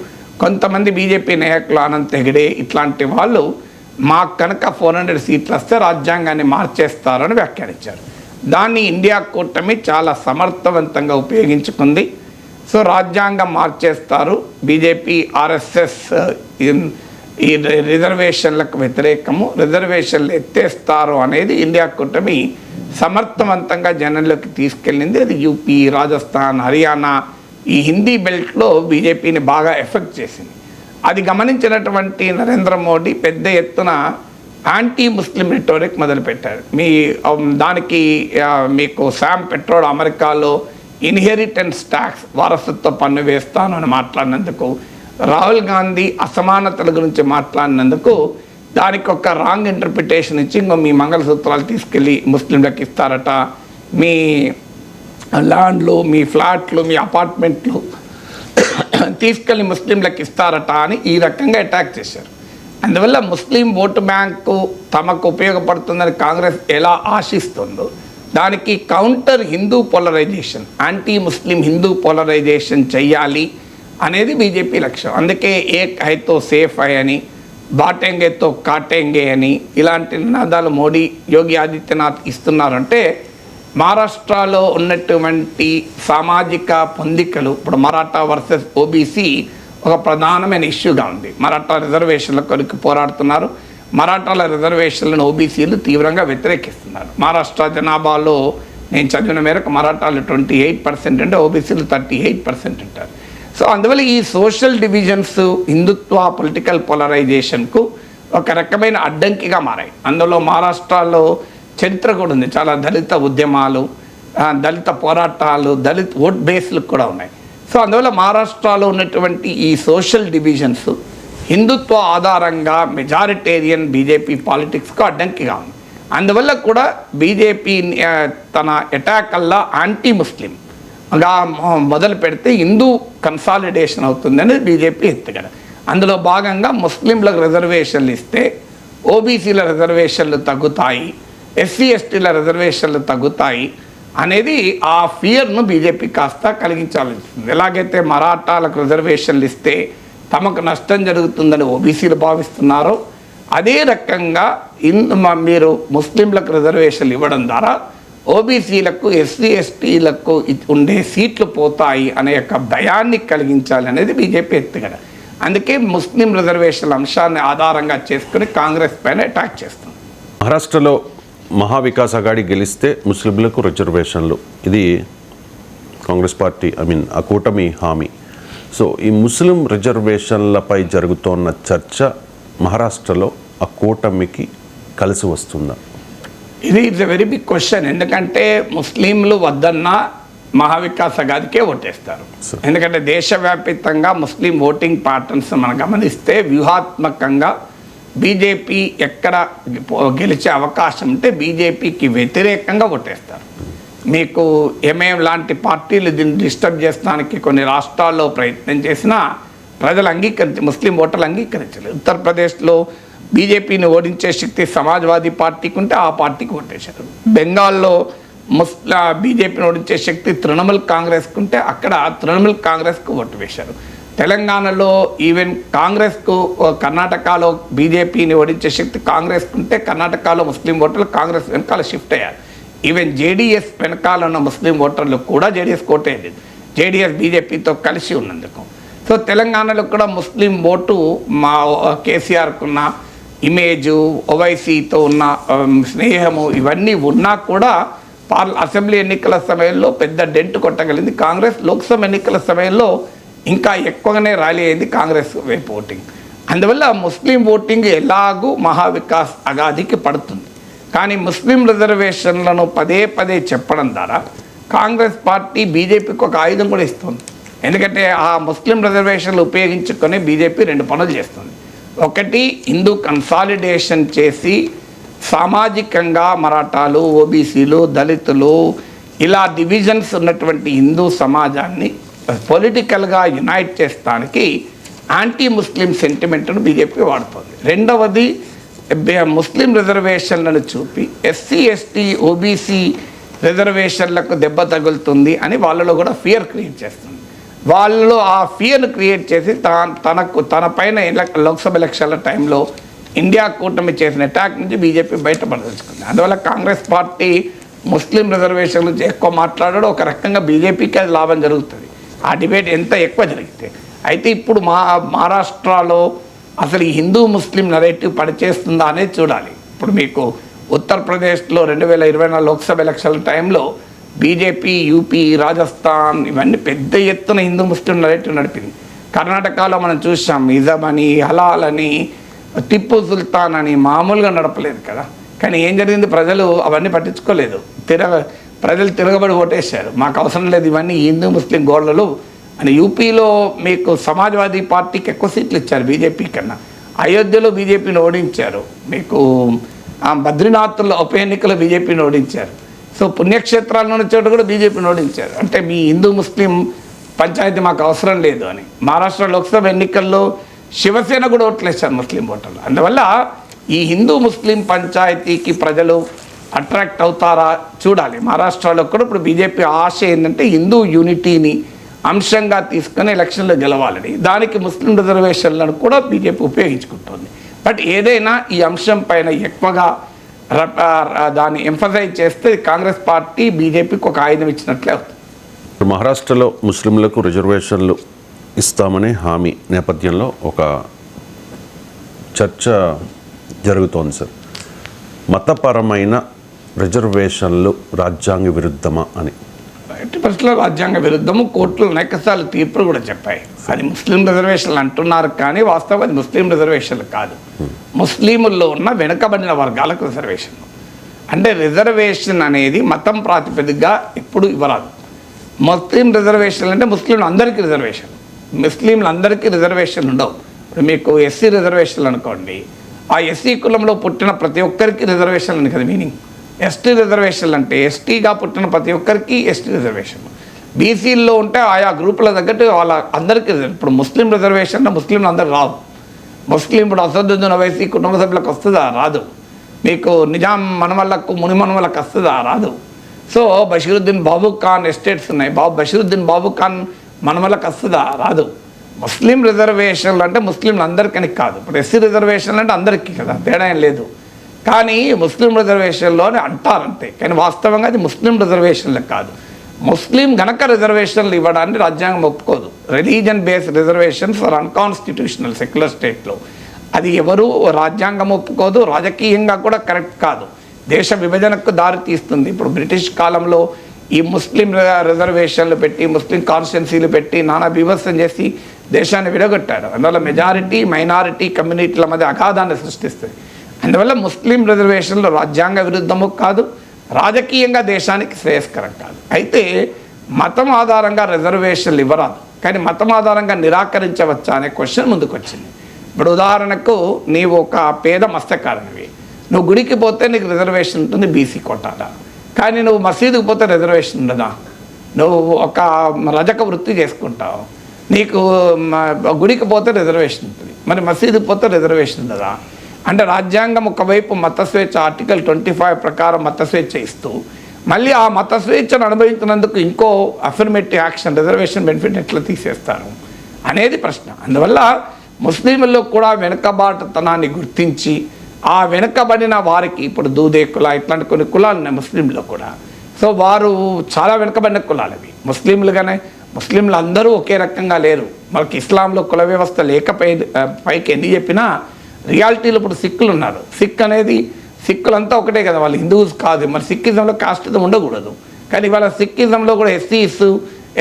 కొంతమంది బీజేపీ నాయకులు అనంత్ హెగడే ఇట్లాంటి వాళ్ళు మాకు కనుక 400 సీట్లు వస్తే రాజ్యాంగాన్ని మార్చేస్తారని వ్యాఖ్యానించారు. దాన్ని ఇండియా కూటమి చాలా సమర్థవంతంగా ఉపయోగించుకుంది. సో రాజ్యాంగం మార్చేస్తారు, బీజేపీ ఆర్ఎస్ఎస్ ఈ రిజర్వేషన్లకు వ్యతిరేకము, రిజర్వేషన్లు ఎత్తేస్తారు అనేది ఇండియా కూటమి సమర్థవంతంగా జనంలోకి తీసుకెళ్ళింది. అది యూపీ, రాజస్థాన్, హర్యానా ఈ హిందీ బెల్ట్లో బీజేపీని బాగా ఎఫెక్ట్ చేసింది. అది గమనించినటువంటి నరేంద్ర మోడీ పెద్ద ఎత్తున యాంటీ ముస్లిం రిటోరిక్ మొదలుపెట్టారు. దానికి మీకు శామ్ పెట్రోల్ అమెరికాలో ఇన్హెరిటెన్స్ ట్యాక్స్ వారసత్వ పన్ను వేస్తాను అని మాట్లాడినందుకు, రాహుల్ గాంధీ అసమానతల గురించి మాట్లాడినందుకు దానికి ఒక రాంగ్ ఇంటర్ప్రిటేషన్ ఇచ్చి ఇంకో మీ మంగళసూత్రాలు తీసుకెళ్ళి ముస్లింలకు ఇస్తారట, మీ ల్యాండ్లు, మీ ఫ్లాట్లు, మీ అపార్ట్మెంట్లు తీసుకెళ్ళి ముస్లింలకు ఇస్తారట అని ఈ రకంగా అటాక్ చేశారు. అందువల్ల ముస్లిం ఓటు బ్యాంకు తమకు ఉపయోగపడుతుందని కాంగ్రెస్ ఎలా ఆశిస్తుందో దానికి counter Hindu polarisation, anti Muslim Hindu polarisation చెయ్యాలి అనేది బీజేపీ లక్ష్యం. అందుకే ఏక్ హైతో సేఫ్ హై అని, బాటెంగేతో కాటెంగే అని ఇలాంటి నినాదాలు మోడీ, యోగి ఆదిత్యనాథ్ ఇస్తున్నారంటే మహారాష్ట్రలో ఉన్నటువంటి సామాజిక పొందికలు, ఇప్పుడు మరాఠా వర్సెస్ ఓబీసీ ఒక ప్రధానమైన ఇష్యూగా ఉంది. మరాఠా రిజర్వేషన్ల కొరకు పోరాడుతున్నారు. మరాఠాల రిజర్వేషన్లను ఓబీసీలు తీవ్రంగా వ్యతిరేకిస్తున్నారు. మహారాష్ట్ర జనాభాలో నేను చదివిన మేరకు మరాఠాలు 28% అంటే ఓబీసీలు 38% ఉంటారు. సో అందువల్ల ఈ సోషల్ డివిజన్స్ హిందుత్వ పొలిటికల్ పోలరైజేషన్కు ఒక రకమైన అడ్డంకిగా మారాయి. అందులో మహారాష్ట్రలో చరిత్ర కూడా ఉంది, చాలా దళిత ఉద్యమాలు, దళిత పోరాటాలు, దళిత ఓట్ బేస్లు కూడా ఉన్నాయి. సో అందువల్ల మహారాష్ట్రలో ఉన్నటువంటి ఈ సోషల్ డివిజన్స్ హిందుత్వ ఆధారంగా మెజారిటేరియన్ బీజేపీ పాలిటిక్స్కు అడ్డంకిగా ఉంది. అందువల్ల కూడా బీజేపీ తన అటాక్ అల్లా యాంటీ ముస్లింగా మొదలు పెడితే హిందూ కన్సాలిడేషన్ అవుతుందని బీజేపీ ఎత్తుగడ. అందులో భాగంగా ముస్లింలకు రిజర్వేషన్లు ఇస్తే ఓబీసీల రిజర్వేషన్లు తగ్గుతాయి, ఎస్సీ ఎస్టీల రిజర్వేషన్లు తగ్గుతాయి అనేది ఆ ఫియర్ను బీజేపీ కాస్త కలిగించాల్సింది. ఎలాగైతే మరాఠాలకు రిజర్వేషన్లు ఇస్తే తమకు నష్టం జరుగుతుందని ఓబీసీలు భావిస్తున్నారో, అదే రకంగా మీరు ముస్లింలకు రిజర్వేషన్లు ఇవ్వడం ద్వారా ఓబీసీలకు, ఎస్సీ ఎస్టీలకు ఉండే సీట్లు పోతాయి అనే యొక్క భయాన్ని కలిగించాలి అనేది బీజేపీ ఎత్తుగడ. అందుకే ముస్లిం రిజర్వేషన్ల అంశాన్ని ఆధారంగా చేసుకుని కాంగ్రెస్ పైన అటాక్ చేస్తుంది. మహారాష్ట్రలో మహావికాస్ అఘాడీ గెలిస్తే ముస్లింలకు రిజర్వేషన్లు, ఇది కాంగ్రెస్ పార్టీ ఆ కూటమి హామీ. సో ఈ ముస్లిం రిజర్వేషన్లపై జరుగుతోన్న చర్చ మహారాష్ట్రలో ఆ కూటమికి కలిసి వస్తుందా? ఇది it's a very big question. ఎందుకంటే ముస్లింలు వద్దన్నా మహావికాస్ అఘాడీకే ఓటేస్తారు. ఎందుకంటే దేశవ్యాప్తంగా ముస్లిం ఓటింగ్ ప్యాటర్న్స్ మనం గమనిస్తే వ్యూహాత్మకంగా బీజేపీ ఎక్కడ గెలిచే అవకాశం ఉంటే బీజేపీకి వ్యతిరేకంగా ఓటేస్తారు. మీకు ఎంఐఎం లాంటి పార్టీలు దీన్ని డిస్టర్బ్ చేసడానికి కొన్ని రాష్ట్రాల్లో ప్రయత్నం చేసినా ప్రజలు ముస్లిం ఓటర్లు అంగీకరించలేదు. ఉత్తరప్రదేశ్లో బీజేపీని ఓడించే శక్తి సమాజ్వాదీ పార్టీకి ఉంటే ఆ పార్టీకి ఓటేశారు. బెంగాల్లో బీజేపీని ఓడించే శక్తి తృణమూల్ కాంగ్రెస్కు ఉంటే అక్కడ తృణమూల్ కాంగ్రెస్కు ఓటు వేశారు. తెలంగాణలో ఈవెన్ కాంగ్రెస్కు, కర్ణాటకలో బీజేపీని ఓడించే శక్తి కాంగ్రెస్కు ఉంటే కర్ణాటకలో ముస్లిం ఓటర్లు కాంగ్రెస్ వెనకాల షిఫ్ట్ అయ్యారు. ఈవెన్ జేడీఎస్ వెనకాల ఉన్న ముస్లిం ఓటర్లు కూడా జేడీఎస్ ఓటేయలేదు, జేడీఎస్ బీజేపీతో కలిసి ఉన్నందుకు. సో తెలంగాణలో కూడా ముస్లిం ఓటు మా కేసీఆర్కున్న ఇమేజు, ఓవైసీతో ఉన్న స్నేహము ఇవన్నీ ఉన్నా కూడా అసెంబ్లీ ఎన్నికల సమయంలో పెద్ద డెంట్ కొట్టగలిగింది కాంగ్రెస్. లోక్సభ ఎన్నికల సమయంలో ఇంకా ఎక్కువగానే ర్యాలీ అయింది కాంగ్రెస్ వైపు ఓటింగ్. అందువల్ల ముస్లిం ఓటింగ్ ఎలాగూ మహావికాస్ అగాధికి పడుతుంది. కానీ ముస్లిం రిజర్వేషన్లను పదే పదే చెప్పడం ద్వారా కాంగ్రెస్ పార్టీ బీజేపీకి ఒక ఆయుధం కూడా ఇస్తుంది. ఎందుకంటే ఆ ముస్లిం రిజర్వేషన్లు ఉపయోగించుకొని బీజేపీ 2 పనులు చేస్తుంది. ఒకటి, హిందూ కన్సాలిడేషన్ చేసి సామాజికంగా మరాఠాలు, ఓబీసీలు, దళితులు ఇలా డివిజన్స్ ఉన్నటువంటి హిందూ సమాజాన్ని పొలిటికల్గా యునైట్ చేస్తానికి యాంటీ ముస్లిం సెంటిమెంట్ను బీజేపీ వాడుతుంది. రెండవది, ముస్లిం రిజర్వేషన్లను చూపి ఎస్సీ, ఎస్టీ, ఓబీసీ రిజర్వేషన్లకు దెబ్బ తగులుతుంది అని వాళ్ళలో కూడా ఫియర్ క్రియేట్ చేస్తుంది. వాళ్ళు ఆ ఫియర్ను క్రియేట్ చేసి తన పైన లోక్సభ ఎలక్షన్ల టైంలో ఇండియా కూటమి చేసిన అటాక్ నుంచి బీజేపీ బయటపడదలుచుకుంది. అందువల్ల కాంగ్రెస్ పార్టీ ముస్లిం రిజర్వేషన్ గురించి ఎక్కువ మాట్లాడడం ఒక రకంగా బీజేపీకి అది లాభం జరుగుతుంది, ఆ డిబేట్ ఎంత ఎక్కువ జరిగితే. అయితే ఇప్పుడు మహారాష్ట్రలో అసలు ఈ హిందూ ముస్లిం నరేటివ్ పనిచేస్తుందా అనేది చూడాలి. ఇప్పుడు మీకు ఉత్తరప్రదేశ్లో 2024 లోక్సభ ఎలక్షన్ల టైంలో బీజేపీ, యూపీ, రాజస్థాన్ ఇవన్నీ పెద్ద ఎత్తున హిందూ ముస్లిం నరేటివ్ నడిపింది. కర్ణాటకలో మనం చూసాం, ఇజం అని, హలాల్ అని, టిప్పు సుల్తాన్ అని మామూలుగా నడపలేదు కదా. కానీ ఏం జరిగింది, ప్రజలు అవన్నీ పట్టించుకోలేదు, ప్రజలు తిరగబడి ఓటేశారు. మాకు అవసరం లేదు ఇవన్నీ హిందూ ముస్లిం గోడలు అని. యూపీలో మీకు సమాజ్వాదీ పార్టీకి ఎక్కువ సీట్లు ఇచ్చారు బీజేపీ కన్నా. అయోధ్యలో బీజేపీని ఓడించారు. మీకు బద్రీనాథ్లో ఉప ఎన్నికలో బీజేపీని ఓడించారు. సో పుణ్యక్షేత్రాల్లో చోట కూడా బీజేపీని ఓడించారు. అంటే మీ హిందూ ముస్లిం పంచాయతీ మాకు అవసరం లేదు అని. మహారాష్ట్ర లోక్సభ ఎన్నికల్లో శివసేన కూడా ఓట్లేశారు ముస్లిం ఓటర్లు. అందువల్ల ఈ హిందూ ముస్లిం పంచాయతీకి ప్రజలు అట్రాక్ట్ అవుతారా చూడాలి. మహారాష్ట్రలో కూడా ఇప్పుడు బీజేపీ ఆశ ఏంటంటే హిందూ యూనిటీని అంశంగా తీసుకొని ఎలక్షన్లో గెలవాలని. దానికి ముస్లిం రిజర్వేషన్లను కూడా బీజేపీ ఉపయోగించుకుంటుంది. బట్ ఏదైనా ఈ అంశం పైన ఎక్కువగా దాన్ని ఎంఫసైజ్ చేస్తే కాంగ్రెస్ పార్టీ బీజేపీకి ఒక ఆయుధం ఇచ్చినట్లే అవుతుంది. మహారాష్ట్రలో ముస్లింలకు రిజర్వేషన్లు ఇస్తామనే హామీ నేపథ్యంలో ఒక చర్చ జరుగుతోంది సార్. మతపరమైన రిజర్వేషన్లు రాజ్యాంగ విరుద్ధమా అని. ఎట్టి పరిస్థితుల్లో రాజ్యాంగ విరుద్ధము. కోర్టులు అనేకసార్లు తీర్పులు కూడా చెప్పాయి. అది ముస్లిం రిజర్వేషన్లు అంటున్నారు కానీ వాస్తవం అది ముస్లిం రిజర్వేషన్లు కాదు. ముస్లింల్లో ఉన్న వెనుకబడిన వర్గాలకు రిజర్వేషన్. అంటే రిజర్వేషన్ అనేది మతం ప్రాతిపదికగా ఎప్పుడు ఇవ్వరాదు. ముస్లిం రిజర్వేషన్లు అంటే ముస్లింలు అందరికీ రిజర్వేషన్, ముస్లింలు అందరికీ రిజర్వేషన్ ఉండవు. ఇప్పుడు మీకు ఎస్సీ రిజర్వేషన్లు అనుకోండి, ఆ ఎస్సీ కులంలో పుట్టిన ప్రతి ఒక్కరికి రిజర్వేషన్లు అని కదా మీనింగ్. ఎస్టీ రిజర్వేషన్లు అంటే ఎస్టీగా పుట్టిన ప్రతి ఒక్కరికి ఎస్టీ రిజర్వేషన్. బీసీల్లో ఉంటే ఆయా గ్రూపుల తగ్గట్టు వాళ్ళ అందరికీ. ఇప్పుడు ముస్లిం రిజర్వేషన్ ముస్లింలు అందరు రావు. ముస్లిం ఇప్పుడు అసదుద్దీన్ ఓవైసీ కుటుంబ సభ్యులకు వస్తుందా? రాదు. మీకు నిజాం మనవళ్ళకు, ముని మనవళ్ళకు వస్తుందా? రాదు. సో బషీరుద్దీన్ బాబు ఖాన్ ఎస్టేట్స్ ఉన్నాయి, బషీరుద్దీన్ బాబు ఖాన్ మనవళ్ళకు వస్తుందా? రాదు. ముస్లిం రిజర్వేషన్లు అంటే ముస్లింలు అందరికని కాదు. ఇప్పుడు ఎస్సీ రిజర్వేషన్లు అంటే అందరికీ కదా, తేడా ఏం లేదు. కానీ ముస్లిం రిజర్వేషన్లోనే అంటారంతే, కానీ వాస్తవంగా అది ముస్లిం రిజర్వేషన్లకు కాదు. ముస్లిం గనక రిజర్వేషన్లు ఇవ్వడాన్ని రాజ్యాంగం ఒప్పుకోదు. Religion based reservations for unconstitutional secular స్టేట్లో అది ఎవరు రాజ్యాంగం ఒప్పుకోదు, రాజకీయంగా కూడా కరెక్ట్ కాదు, దేశ విభజనకు దారి తీస్తుంది. ఇప్పుడు బ్రిటిష్ కాలంలో ఈ ముస్లిం రిజర్వేషన్లు పెట్టి, ముస్లిం కాన్స్టిట్యున్సీలు పెట్టి నానా బీభత్సం చేసి దేశాన్ని విడగొట్టారు. అందువల్ల మెజారిటీ మైనారిటీ కమ్యూనిటీల మధ్య అగాధాన్ని సృష్టిస్తుంది. అందువల్ల ముస్లిం రిజర్వేషన్లు రాజ్యాంగ విరుద్ధము కాదు, రాజకీయంగా దేశానికి శ్రేయస్కరం కాదు. అయితే మతం ఆధారంగా రిజర్వేషన్లు ఇవ్వరాదు, కానీ మతం ఆధారంగా నిరాకరించవచ్చా అనే క్వశ్చన్ ముందుకు వచ్చింది. ఇప్పుడు ఉదాహరణకు నీవు ఒక పేద మత్స్యకారునివి, నువ్వు గుడికి పోతే నీకు రిజర్వేషన్ ఉంటుంది బీసీ కోటాలో, కానీ నువ్వు మసీదుకి పోతే రిజర్వేషన్ ఉండదా? నువ్వు ఒక రజక వృత్తి చేసుకుంటావు, నీకు గుడికి పోతే రిజర్వేషన్ ఉంటుంది, మరి మసీదుకి పోతే రిజర్వేషన్ ఉండదా? అంటే రాజ్యాంగం ఒకవైపు మత స్వేచ్ఛ ఆర్టికల్ 25 ప్రకారం మత స్వేచ్ఛ ఇస్తూ మళ్ళీ ఆ మత స్వేచ్ఛను అనుభవించినందుకు ఇంకో అఫర్మేటివ్ యాక్షన్ రిజర్వేషన్ బెనిఫిట్ ఎట్లా తీసేస్తారు అనేది ప్రశ్న. అందువల్ల ముస్లింల్లో కూడా వెనుకబాటుతనాన్ని గుర్తించి ఆ వెనుకబడిన వారికి, ఇప్పుడు దూదే కుల ఇట్లాంటి కొన్ని కులాలు ఉన్నాయి ముస్లింలో కూడా. సో వారు చాలా వెనుకబడిన కులాలు అవి. ముస్లింలు అందరూ ఒకే రకంగా లేరు. మనకి ఇస్లాంలో కుల వ్యవస్థ పైకి ఎన్ని చెప్పినా రియాలిటీలో ఇప్పుడు సిక్కులు ఉన్నారు. సిక్కులంతా ఒకటే కదా, వాళ్ళు హిందూస్ కాదు. మరి సిక్కిజంలో కాస్టిజం ఉండకూడదు, కానీ వాళ్ళ సిక్కిజంలో కూడా ఎస్సీస్,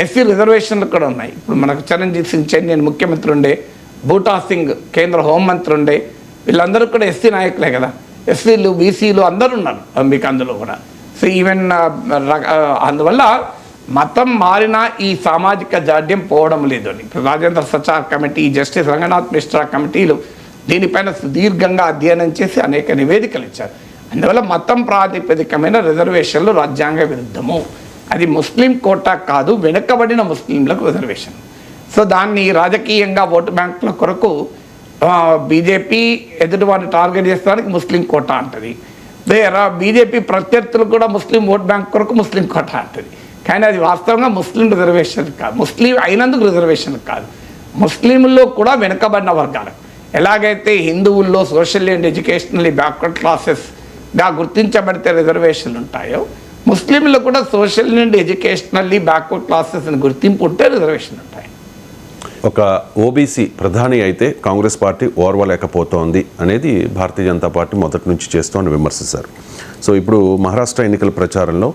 ఎస్సీ రిజర్వేషన్లు కూడా ఉన్నాయి. ఇప్పుడు మనకు చరణ్జీత్ సింగ్ చందేల్ ముఖ్యమంత్రి ఉండే, బూటా సింగ్ కేంద్ర హోంమంత్రి ఉండే, వీళ్ళందరూ కూడా ఎస్సీ నాయకులే కదా. ఎస్సీలు బీసీలు అందరూ ఉన్నారు మీకు అందులో కూడా. సో ఈవెన్ అందువల్ల మతం మారినా ఈ సామాజిక జాడ్యం పోవడం లేదు అని ఇప్పుడు రాజేంద్ర సచార్ కమిటీ, జస్టిస్ రంగనాథ్ మిశ్రా కమిటీలు దీనిపైన సుదీర్ఘంగా అధ్యయనం చేసి అనేక నివేదికలు ఇచ్చారు. అందువల్ల మతం ప్రాతిపదికమైన రిజర్వేషన్లు రాజ్యాంగ విరుద్ధము. అది ముస్లిం కోటా కాదు, వెనుకబడిన ముస్లింలకు రిజర్వేషన్. సో దాన్ని రాజకీయంగా ఓటు బ్యాంకుల కొరకు బీజేపీ ఎదుటివారిని టార్గెట్ చేస్తానికి ముస్లిం కోటా అంటది. బీజేపీ ప్రత్యర్థులు కూడా ముస్లిం ఓట్ బ్యాంక్ కొరకు ముస్లిం కోటా అంటది. కానీ అది వాస్తవంగా ముస్లిం రిజర్వేషన్ కాదు, ముస్లిం అయినందుకు రిజర్వేషన్ కాదు, ముస్లింల్లో కూడా వెనుకబడిన వర్గాలకు. ఎలాగైతే హిందువుల్లో సోషల్ అండ్ ఎడ్యుకేషనల్లీ బ్యాక్వర్డ్ క్లాసెస్గా గుర్తించబడితే రిజర్వేషన్లు ఉంటాయో, ముస్లింలు కూడా social and educationally backward classes అని గుర్తింపు ఉంటే రిజర్వేషన్లు ఉంటాయి. ఒక ఓబీసీ ప్రధాని అయితే కాంగ్రెస్ పార్టీ ఓర్వలేకపోతోంది అనేది భారతీయ జనతా పార్టీ మొదటి నుంచి చేస్తోంది విమర్శిస్తారు. సో ఇప్పుడు మహారాష్ట్ర ఎన్నికల ప్రచారంలో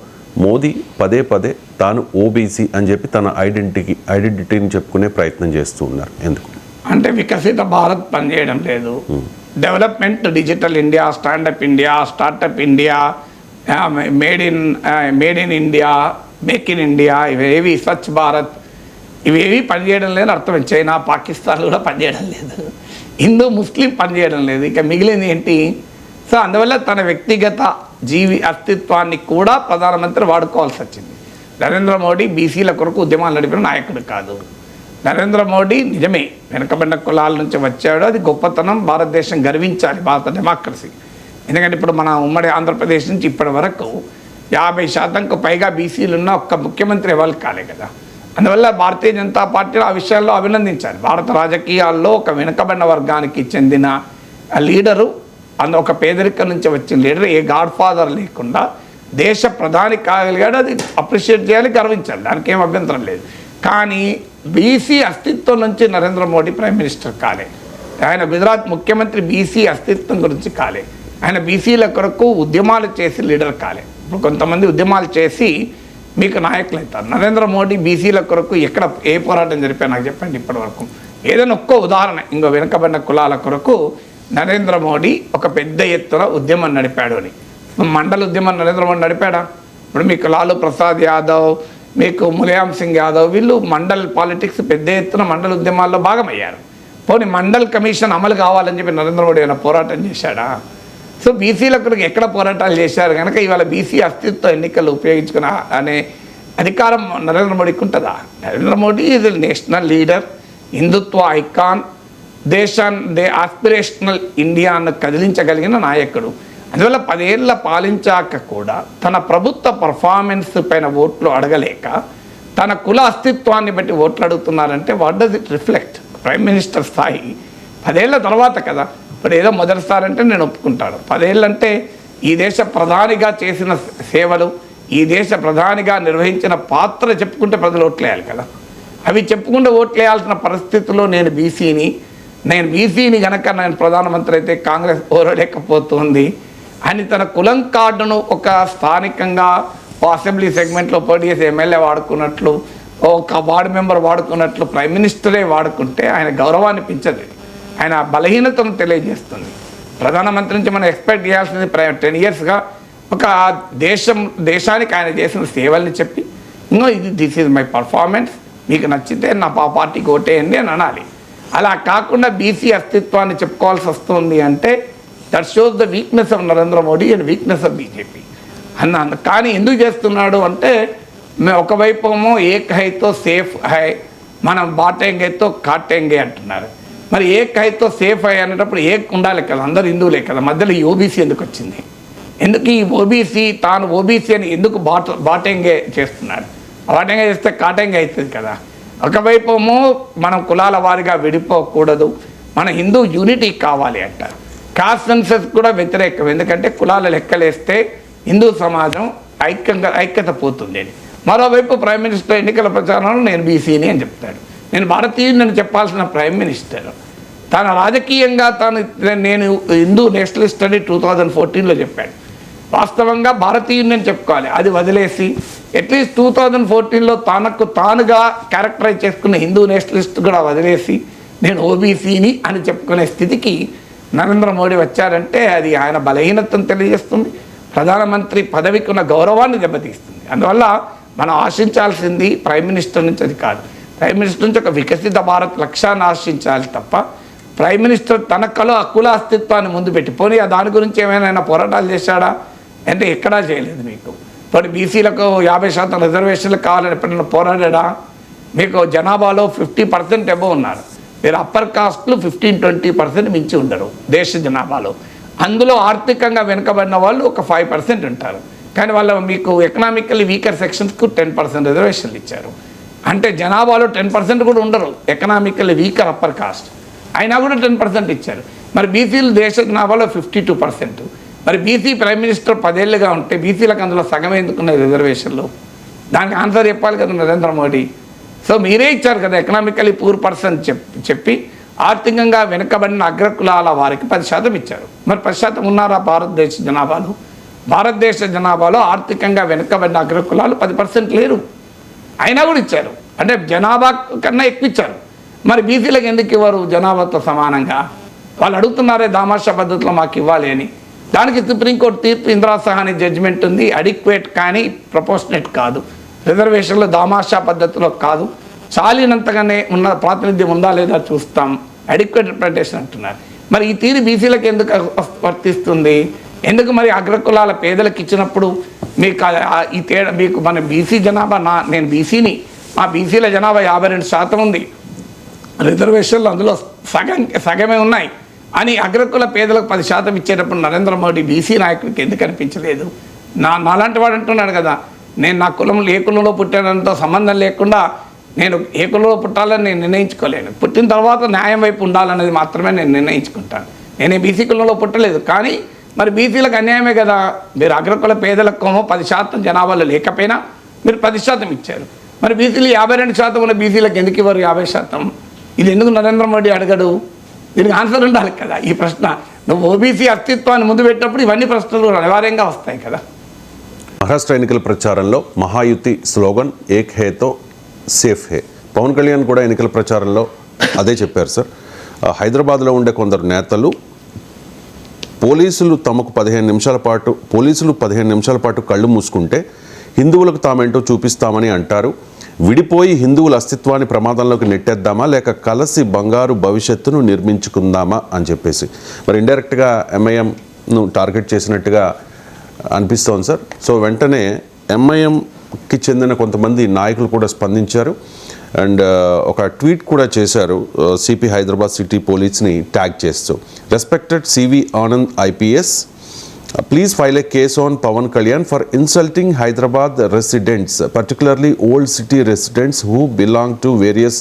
మోదీ పదే పదే తాను ఓబీసీ అని చెప్పి తన ఐడెంటిటీని చెప్పుకునే ప్రయత్నం చేస్తూ ఉన్నారు. ఎందుకు అంటే వికసిత భారత్ పనిచేయడం లేదు. Development, digital India, stand up India, startup India, made in India, make in India, ఇవేవి స్వచ్ఛ భారత్ ఇవేవి పనిచేయడం లేదని అర్థం. చైనా, పాకిస్తాన్ కూడా పనిచేయడం లేదు, హిందూ ముస్లిం పనిచేయడం లేదు, ఇక మిగిలింది ఏంటి? సో అందువల్ల తన వ్యక్తిగత అస్తిత్వాన్ని కూడా ప్రధానమంత్రి వాడుకోవాల్సి వచ్చింది. నరేంద్ర మోడీ బీసీల కొరకు ఉద్యమాలు నడిపిన నాయకుడు కాదు. నరేంద్ర మోడీ నిజమే వెనుకబడిన కులాల నుంచి వచ్చాడు, అది గొప్పతనం, భారతదేశం గర్వించాలి, భారత డెమోక్రసీ. ఎందుకంటే ఇప్పుడు మన ఉమ్మడి ఆంధ్రప్రదేశ్ నుంచి ఇప్పటి వరకు 50% పైగా బీసీలు ఉన్న ఒక్క ముఖ్యమంత్రి ఎవరు కాలే కదా. అందువల్ల భారతీయ జనతా పార్టీలో ఆ విషయాల్లో అభినందించాలి. భారత రాజకీయాల్లో ఒక వెనుకబడిన వర్గానికి చెందిన లీడరు, ఒక పేదరికం నుంచి వచ్చిన లీడర్, ఏ గాడ్ ఫాదర్ లేకుండా దేశ ప్రధాని కాగలిగాడు, అది అప్రిషియేట్ చేయాలి, గర్వించాలి, దానికి ఏం అభ్యంతరం లేదు. కానీ బీసీ అస్తిత్వం నుంచి నరేంద్ర మోడీ ప్రైమ్ మినిస్టర్ కాలే. ఆయన గుజరాత్ ముఖ్యమంత్రి బీసీ అస్తిత్వం గురించి కాలే. ఆయన బీసీల కొరకు ఉద్యమాలు చేసి లీడర్ కాలే. ఇప్పుడు కొంతమంది ఉద్యమాలు చేసి మీకు నాయకులు అవుతారు. నరేంద్ర మోడీ బీసీల కొరకు ఎక్కడ ఏ పోరాటం జరిపారు నాకు చెప్పండి ఇప్పటి వరకు. ఏదైనా ఒక్క ఉదాహరణ, ఇంకో వెనుకబడిన కులాల కొరకు నరేంద్ర మోడీ ఒక పెద్ద ఎత్తున ఉద్యమం నడిపాడు అని. మండల ఉద్యమం నరేంద్ర మోడీ నడిపాడా? ఇప్పుడు మీకు లాలూ ప్రసాద్ యాదవ్, మీకు ములాయం సింగ్ యాదవ్, వీళ్ళు మండల్ పాలిటిక్స్ పెద్ద ఎత్తున మండల ఉద్యమాల్లో భాగమయ్యారు. పోనీ మండల్ కమిషన్ అమలు కావాలని చెప్పి నరేంద్ర మోడీ ఏమైనా పోరాటం చేశాడా? సో బీసీల కొరకు ఎక్కడ పోరాటాలు చేశారు కనుక ఇవాళ బీసీ అస్తిత్వ ఎన్నికలు ఉపయోగించుకున్న అనే అధికారం నరేంద్ర మోడీకి ఉంటుందా? Narendra Modi is national leader, Hindutva icon, aspirational ఇండియాను కదిలించగలిగిన నాయకుడు. అందువల్ల 10 ఏళ్ళ పాలించాక కూడా తన ప్రభుత్వ పర్ఫార్మెన్స్ పైన ఓట్లు అడగలేక తన కుల అస్తిత్వాన్ని బట్టి ఓట్లు అడుగుతున్నారంటే what does it reflect? Prime minister స్థాయి 10 ఏళ్ళ తర్వాత కదా. ఇప్పుడు ఏదో మొదటిసారి అంటే నేను ఒప్పుకుంటాను. 10 ఏళ్ళంటే ఈ దేశ ప్రధానిగా చేసిన సేవలు, ఈ దేశ ప్రధానిగా నిర్వహించిన పాత్ర చెప్పుకుంటే ప్రజలు ఓట్లేయాలి కదా. అవి చెప్పుకుంటే ఓట్లేయాల్సిన పరిస్థితుల్లో నేను బీసీని కనుక నేను ప్రధానమంత్రి అయితే కాంగ్రెస్ ఓరలేకపోతుంది అని తన కులం కార్డును ఒక స్థానికంగా అసెంబ్లీ సెగ్మెంట్లో పోటీ చేసి ఎమ్మెల్యే వాడుకున్నట్లు, ఒక వార్డు మెంబర్ వాడుకున్నట్లు ప్రైమ్ మినిస్టరే వాడుకుంటే ఆయన గౌరవాన్ని పెంచదు, ఆయన బలహీనతను తెలియజేస్తుంది. ప్రధానమంత్రి నుంచి మనం ఎక్స్పెక్ట్ చేయాల్సింది 10 ఇయర్స్గా ఒక దేశానికి ఆయన చేసిన సేవల్ని చెప్పి దిస్ ఈజ్ మై పర్ఫార్మెన్స్, మీకు నచ్చితే నా పార్టీకి ఓటేయండి అని అనాలి. అలా కాకుండా బీసీ అస్తిత్వాన్ని చెప్పుకోవాల్సి వస్తుంది అంటే that shows the weakness of Narendra Modi and weakness of BJP అన్న. కానీ ఎందుకు చేస్తున్నాడు అంటే ఒకవైపు ఏమో ఏక్ హైతో సేఫ్ హై, మనం బాటెంగేతో కాటెంగే అంటున్నారు. మరి ఏక్ హైతో సేఫ్ హై అనేటప్పుడు ఏక్ ఉండాలి కదా, అందరు హిందువులే కదా, మధ్యలో ఈ ఓబీసీ ఎందుకు వచ్చింది? ఎందుకు ఈ ఓబీసీ తాను ఓబీసీ అని ఎందుకు బాటెంగే చేస్తున్నాడు? బాటెంగే చేస్తే కాటెంగే అవుతుంది కదా. ఒకవైపు ఏమో మనం కులాల వారిగా విడిపోకూడదు, మన హిందూ యూనిటీ కావాలి అంటారు. కాస్ట్ సెన్సస్ కూడా వ్యతిరేకం, ఎందుకంటే కులాల లెక్కలేస్తే హిందూ సమాజం ఐక్యత పోతుంది అని. మరోవైపు ప్రైమ్ మినిస్టర్ ఎన్నికల ప్రచారంలో నేను బీసీని అని చెప్తాడు. నేను భారతీయుని చెప్పాల్సిన ప్రైమ్ మినిస్టర్ తన రాజకీయంగా నేను హిందూ నేషనలిస్ట్ అని 2014లో చెప్పాడు. వాస్తవంగా భారతీయ యూనియన్ చెప్పుకోవాలి. అది వదిలేసి అట్లీస్ట్ 2014లో తనకు తానుగా క్యారెక్టరైజ్ చేసుకున్న హిందూ నేషనలిస్ట్ కూడా వదిలేసి నేను ఓబీసీని అని చెప్పుకునే స్థితికి నరేంద్ర మోడీ వచ్చారంటే అది ఆయన బలహీనతను తెలియజేస్తుంది, ప్రధానమంత్రి పదవికి ఉన్న గౌరవాన్ని దెబ్బతీస్తుంది. అందువల్ల మనం ఆశించాల్సింది ప్రైమ్ మినిస్టర్ నుంచి అది కాదు. ప్రైమ్ మినిస్టర్ నుంచి ఒక వికసిత భారత్ లక్ష్యాన్ని ఆశించాలి తప్ప ప్రైమ్ మినిస్టర్ తన కుల అస్తిత్వాన్ని ముందు పెట్టి పోనీ దాని గురించి ఏమైనా పోరాటాలు చేశాడా అంటే ఎక్కడా చేయలేదు. మీకు పోనీ బీసీలకు 50% రిజర్వేషన్లు కావాలని ఎప్పుడైనా పోరాడా? మీకు జనాభాలో 50% అబోవ్ ఉన్నారు. మీరు అప్పర్ కాస్ట్లు 15-20% మించి ఉండరు దేశ జనాభాలో. అందులో ఆర్థికంగా వెనుకబడిన వాళ్ళు ఒక 5% ఉంటారు. కానీ వాళ్ళ మీకు ఎకనామికల్లీ వీకర్ సెక్షన్స్కు 10% రిజర్వేషన్లు ఇచ్చారు. అంటే జనాభాలో 10% కూడా ఉండరు ఎకనామికల్లీ వీకర్ అప్పర్ కాస్ట్, అయినా కూడా 10% ఇచ్చారు. మరి బీసీలు దేశ జనాభాలో 52%. మరి బీసీ ప్రైమ్ మినిస్టర్ 10 ఏళ్ళుగా ఉంటే బీసీలకు అందులో సగం ఎందుకున్నాయి రిజర్వేషన్లు? దానికి ఆన్సర్ చెప్పాలి కదా నరేంద్ర మోడీ. సో మీరే ఇచ్చారు కదా ఎకనామికలీ పూర్ పర్సన్ చెప్పి ఆర్థికంగా వెనుకబడిన అగ్రకులాల వారికి 10% ఇచ్చారు. మరి 10% ఉన్నారా భారతదేశ జనాభాలో? భారతదేశ జనాభాలో ఆర్థికంగా వెనుకబడిన అగ్రకులాలు 10% లేరు, అయినా కూడా ఇచ్చారు. అంటే జనాభా కన్నా ఎక్కువ ఇచ్చారు. మరి బీసీలకు ఎందుకు ఇవ్వరు జనాభాతో సమానంగా? వాళ్ళు అడుగుతున్నారే దామాషా పద్ధతిలో మాకు ఇవ్వాలి అని. దానికి సుప్రీంకోర్టు తీర్పు ఇందిరా సహాని జడ్జిమెంట్ ఉంది. అడిక్వేట్ కానీ ప్రపోర్షనేట్ కాదు, రిజర్వేషన్లో దామాషా పద్ధతిలో కాదు, చాలినంతగానే ఉన్న ప్రాతినిధ్యం ఉందా లేదా చూస్తాం, అడిక్వేట్ రిప్రజెంటేషన్ అంటున్నారు. మరి ఈ తీరు బీసీలకు ఎందుకు వర్తిస్తుంది? ఎందుకు మరి అగ్రకులాల పేదలకు ఇచ్చినప్పుడు మీకు ఈ తేడా? మీకు మన బీసీ జనాభా నేను బీసీని, మా బీసీల జనాభా 52% ఉంది, రిజర్వేషన్లు అందులో సగమే ఉన్నాయి అని అగ్రకుల పేదలకు 10% ఇచ్చేటప్పుడు నరేంద్ర మోడీ బీసీ నాయకుడికి ఎందుకు అనిపించలేదు? నాలాంటి వాడు అంటున్నాడు కదా, నేను నా కులంలో ఏ కులంలో పుట్టానంతో సంబంధం లేకుండా నేను ఏ కులంలో పుట్టాలని నేను నిర్ణయించుకోలేను. పుట్టిన తర్వాత న్యాయం వైపు ఉండాలనేది మాత్రమే నేను నిర్ణయించుకుంటాను. నేను బీసీ కులంలో పుట్టలేదు, కానీ మరి బీసీలకు అన్యాయమే కదా. మీరు అగ్రకుల పేదలకు 10% జనాభాలో లేకపోయినా మీరు 10% ఇచ్చారు. మరి బీసీలు 52% ఉన్న బీసీలకు ఎందుకు ఇవ్వరు 50%? ఇది ఎందుకు నరేంద్ర మోడీ అడగడు? దీనికి ఆన్సర్ ఉండాలి కదా ఈ ప్రశ్న. నువ్వు ఓబీసీ అస్తిత్వాన్ని ముందు పెట్టినప్పుడు ఇవన్నీ ప్రశ్నలు అనివార్యంగా వస్తాయి కదా. మహారాష్ట్ర ఎన్నికల ప్రచారంలో మహాయుతి స్లోగన్ ఏక్ హేతో సేఫ్ హే. పవన్ కళ్యాణ్ కూడా ఎన్నికల ప్రచారంలో అదే చెప్పారు సార్. హైదరాబాద్లో ఉండే కొందరు నేతలు పోలీసులు 15 నిమిషాల పాటు కళ్ళు మూసుకుంటే హిందువులకు తామేంటో చూపిస్తామని అంటారు. విడిపోయి హిందువుల అస్తిత్వాన్ని ప్రమాదంలోకి నెట్టేద్దామా లేక కలిసి బంగారు భవిష్యత్తును నిర్మించుకుందామా అని చెప్పేసి మరి ఇండైరెక్ట్గా ఎంఐఎంను టార్గెట్ చేసినట్టుగా అనిపిస్తోంది సార్. సో వెంటనే ఎంఐఎంకి చెందిన కొంతమంది నాయకులు కూడా స్పందించారు అండ్ ఒక ట్వీట్ కూడా చేశారు సిపి హైదరాబాద్ సిటీ పోలీస్ని ట్యాగ్ చేస్తూ. Respected CV Anand IPS, please file a case on Pawan Kalyan for insulting Hyderabad residents, particularly old city residents who belong to various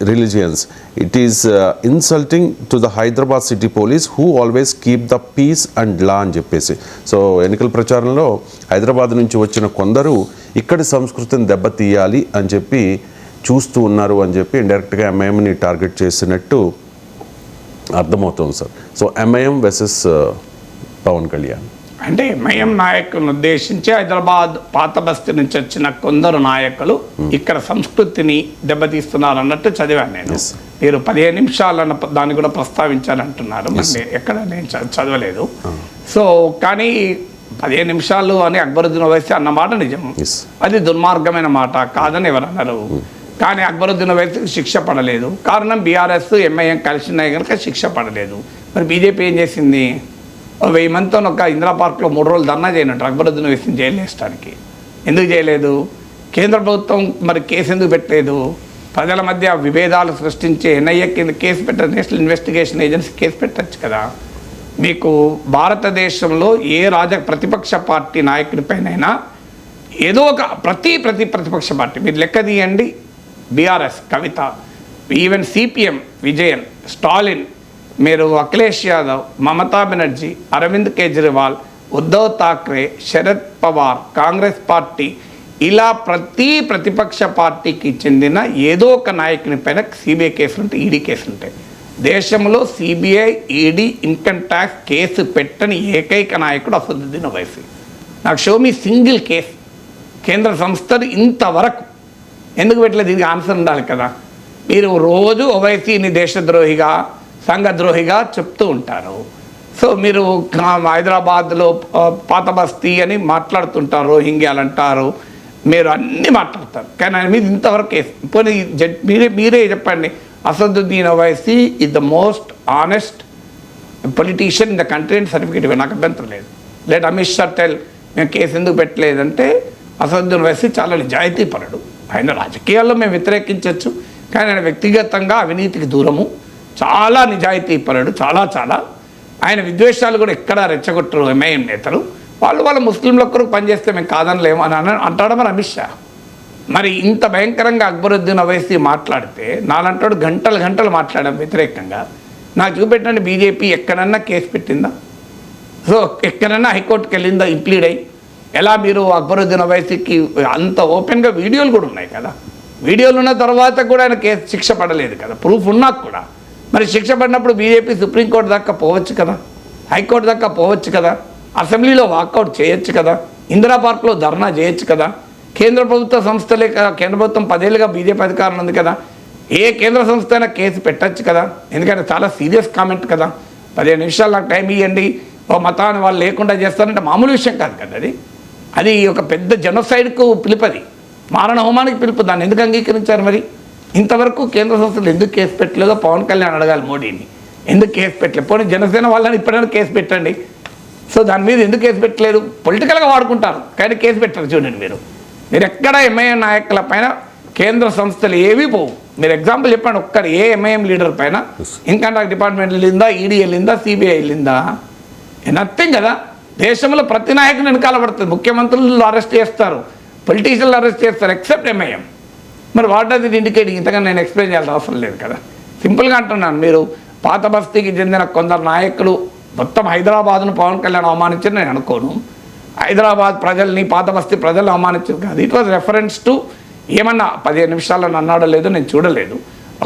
religions. It is insulting to the Hyderabad city police who always keep the peace and law అని చెప్పేసి. సో ఎన్నికల ప్రచారంలో హైదరాబాద్ నుంచి వచ్చిన కొందరు ఇక్కడి సంస్కృతిని దెబ్బతీయాలి అని చెప్పి చూస్తూ ఉన్నారు అని చెప్పి ఇండైరెక్ట్గా ఎంఐఎంని టార్గెట్ చేసినట్టు అర్థమవుతుంది sir. So MIM versus Pawan Kalyan అంటే ఎంఐఎం నాయకులను ఉద్దేశించి హైదరాబాద్ పాత బస్తీ నుంచి వచ్చిన కొందరు నాయకులు ఇక్కడ సంస్కృతిని దెబ్బతీస్తున్నారు అన్నట్టు చదివాను నేను. మీరు 15 నిమిషాలన్న దాన్ని కూడా ప్రస్తావించాలంటున్నారు, ఎక్కడ నేను చదవలేదు. సో కానీ 15 నిమిషాలు అని అక్బరుద్దీన్ ఓవైసీ అన్న మాట నిజం, అది దుర్మార్గమైన మాట కాదని ఎవరు అన్నారు. కానీ అక్బరుద్దీన్ ఓవైసీకి శిక్ష పడలేదు. కారణం బీఆర్ఎస్ ఎంఐఎం కలిసినాయి కనుక శిక్ష పడలేదు. మరి బీజేపీ ఏం చేసింది? 1000 మందితో ఒక ఇందిరా పార్క్లో 3 రోజులు ధర్నా చేయనట్టు అక్బరుద్దీన్ ఓవైసీని జైలు వేయడానికి ఎందుకు చేయలేదు? కేంద్ర ప్రభుత్వం మరి కేసు ఎందుకు పెట్టలేదు? ప్రజల మధ్య విభేదాలు సృష్టించే ఎన్ఐఏ కింద కేసు పెట్టదు, నేషనల్ ఇన్వెస్టిగేషన్ ఏజెన్సీ కేసు పెట్టచ్చు కదా. మీకు భారతదేశంలో ఏ ప్రతిపక్ష పార్టీ నాయకుడిపైనైనా ఏదో ఒక ప్రతిపక్ష పార్టీ మీరు లెక్క తీయండి, బీఆర్ఎస్ కవిత, ఈవెన్ సిపిఎం విజయన్, స్టాలిన్, మీరు అఖిలేష్ యాదవ్, మమతా బెనర్జీ, అరవింద్ కేజ్రీవాల్, ఉద్ధవ్ థాక్రే, శరద్ పవార్, కాంగ్రెస్ పార్టీ, ఇలా ప్రతిపక్ష పార్టీకి చెందిన ఏదో ఒక నాయకుని పైన సిబిఐ కేసులు ఉంటాయి, ఈడీ కేసులు ఉంటాయి. దేశంలో CBI, ED, income tax case పెట్టని ఏకైక నాయకుడు అసదుద్దీన్ ఓవైసీ. నాకు షో మీ సింగిల్ కేసు కేంద్ర సంస్థలు ఇంతవరకు ఎందుకు పెట్టలేదు? దీనికి ఆన్సర్ ఉండాలి కదా. మీరు రోజు ఓవైసీని దేశద్రోహిగా, సంఘద్రోహిగా చెప్తూ ఉంటారు. సో మీరు హైదరాబాద్లో పాత బస్తీ అని మాట్లాడుతుంటారు, రోహింగ్యాలు అంటారు, మీరు అన్నీ మాట్లాడతారు, కానీ ఆయన మీద ఇంతవరకు కేసు పోనీ మీరే చెప్పండి. Asaduddin Owaisi is the most honest politician in the country and certificate ఇవ్వ, నాకు అభ్యంతరం లేదు. లెట్ అమిత్ షా టెల్ మేము కేసు ఎందుకు పెట్టలేదంటే అసదుద్దీన్ ఓవైసీ చాలా నిజాయితీపరుడు. ఆయన రాజకీయాల్లో మేము వ్యతిరేకించవచ్చు, కానీ ఆయన వ్యక్తిగతంగా అవినీతికి దూరము, చాలా నిజాయితీపరుడు, చాలా ఆయన విద్వేషాలు కూడా ఎక్కడా రెచ్చగొట్టరు. ఎంఐఎం నేతలు వాళ్ళ ముస్లింల కొరకు పనిచేస్తే మేము కాదనలేము అని అంటాడు మరి అమిత్ షా. మరి ఇంత భయంకరంగా అక్బరుద్దీన్ ఓవైసీ మాట్లాడితే నాలంటాడు గంటలు మాట్లాడడం వ్యతిరేకంగా. నాకు చూపెట్టండి బీజేపీ ఎక్కడన్నా కేసు పెట్టిందా? సో ఎక్కడన్నా హైకోర్టుకి వెళ్ళిందా ఇంప్లీడ్ అయ్యి? ఎలా మీరు అక్బరుద్దీన్ ఓవైసీకి అంత ఓపెన్గా వీడియోలు కూడా ఉన్నాయి కదా, వీడియోలు ఉన్న తర్వాత కూడా ఆయన కేసు శిక్ష పడలేదు కదా, ప్రూఫ్ ఉన్నాక కూడా. మరి శిక్ష పడినప్పుడు బీజేపీ సుప్రీంకోర్టు దాకా పోవచ్చు కదా, హైకోర్టు దాకా పోవచ్చు కదా, అసెంబ్లీలో వాకౌట్ చేయొచ్చు కదా, ఇందిరా పార్క్లో ధర్నా చేయొచ్చు కదా, కేంద్ర ప్రభుత్వ సంస్థలే కేంద్ర ప్రభుత్వం 10 ఏళ్ళుగా బీజేపీ అధికారం ఉంది కదా, ఏ కేంద్ర సంస్థ అయినా కేసు పెట్టచ్చు కదా. ఎందుకంటే చాలా సీరియస్ కామెంట్ కదా. 15 నిమిషాలు నాకు టైం ఇవ్వండి, ఓ మతాన్ని వాళ్ళు లేకుండా చేస్తారంటే మామూలు విషయం కాదు కదా. అది ఒక పెద్ద జెనోసైడ్కు పిలుపు, అది మారణ హోమానికి పిలుపు. దాన్ని ఎందుకు అంగీకరించారు? మరి ఇంతవరకు కేంద్ర సంస్థలు ఎందుకు కేసు పెట్టలేదో పవన్ కళ్యాణ్ అడగాలి మోడీని. ఎందుకు కేసు పెట్టలేదు? పోనీ జనసేన వాళ్ళని ఇప్పుడైనా కేసు పెట్టండి. సో దాని మీద ఎందుకు కేసు పెట్టలేదు? పొలిటికల్గా వాడుకుంటారు కానీ కేసు పెట్టరు. చూడండి మీరు ఎక్కడ ఎంఐఎం నాయకుల పైన కేంద్ర సంస్థలు ఏవి పోవు. మీరు ఎగ్జాంపుల్ చెప్పండి, ఒక్కరు ఏ ఎంఐఎం లీడర్ పైన ఇన్కమ్ ట్యాక్స్ డిపార్ట్మెంట్ వెళ్ళిందా, ఈడీ వెళ్ళిందా, సిబిఐ వెళ్ళిందా? నథింగ్ కదా. దేశంలో ప్రతి నాయకుని వెనకాల పడుతుంది. ముఖ్యమంత్రులు అరెస్ట్ చేస్తారు, పొలిటీషియన్లు అరెస్ట్ చేస్తారు, ఎక్సెప్ట్ ఎంఐఎం. మరి వాట్ డస్ ఇట్ ఇండికేట్? ఇంతగా నేను ఎక్స్ప్లెయిన్ చేయాల్సిన అవసరం లేదు కదా. సింపుల్గా అంటున్నాను, మీరు పాత బస్తీకి చెందిన కొందరు నాయకులు మొత్తం హైదరాబాద్ను పవన్ కళ్యాణ్ అవమానించారు నేను అనుకోను. హైదరాబాద్ ప్రజల్ని, పాత బస్తీ ప్రజల్ని అవమానించారు కాదు. ఇట్ వాజ్ రెఫరెన్స్ టు ఏమన్నా 15 నిమిషాలను అన్నాడో లేదో నేను చూడలేదు.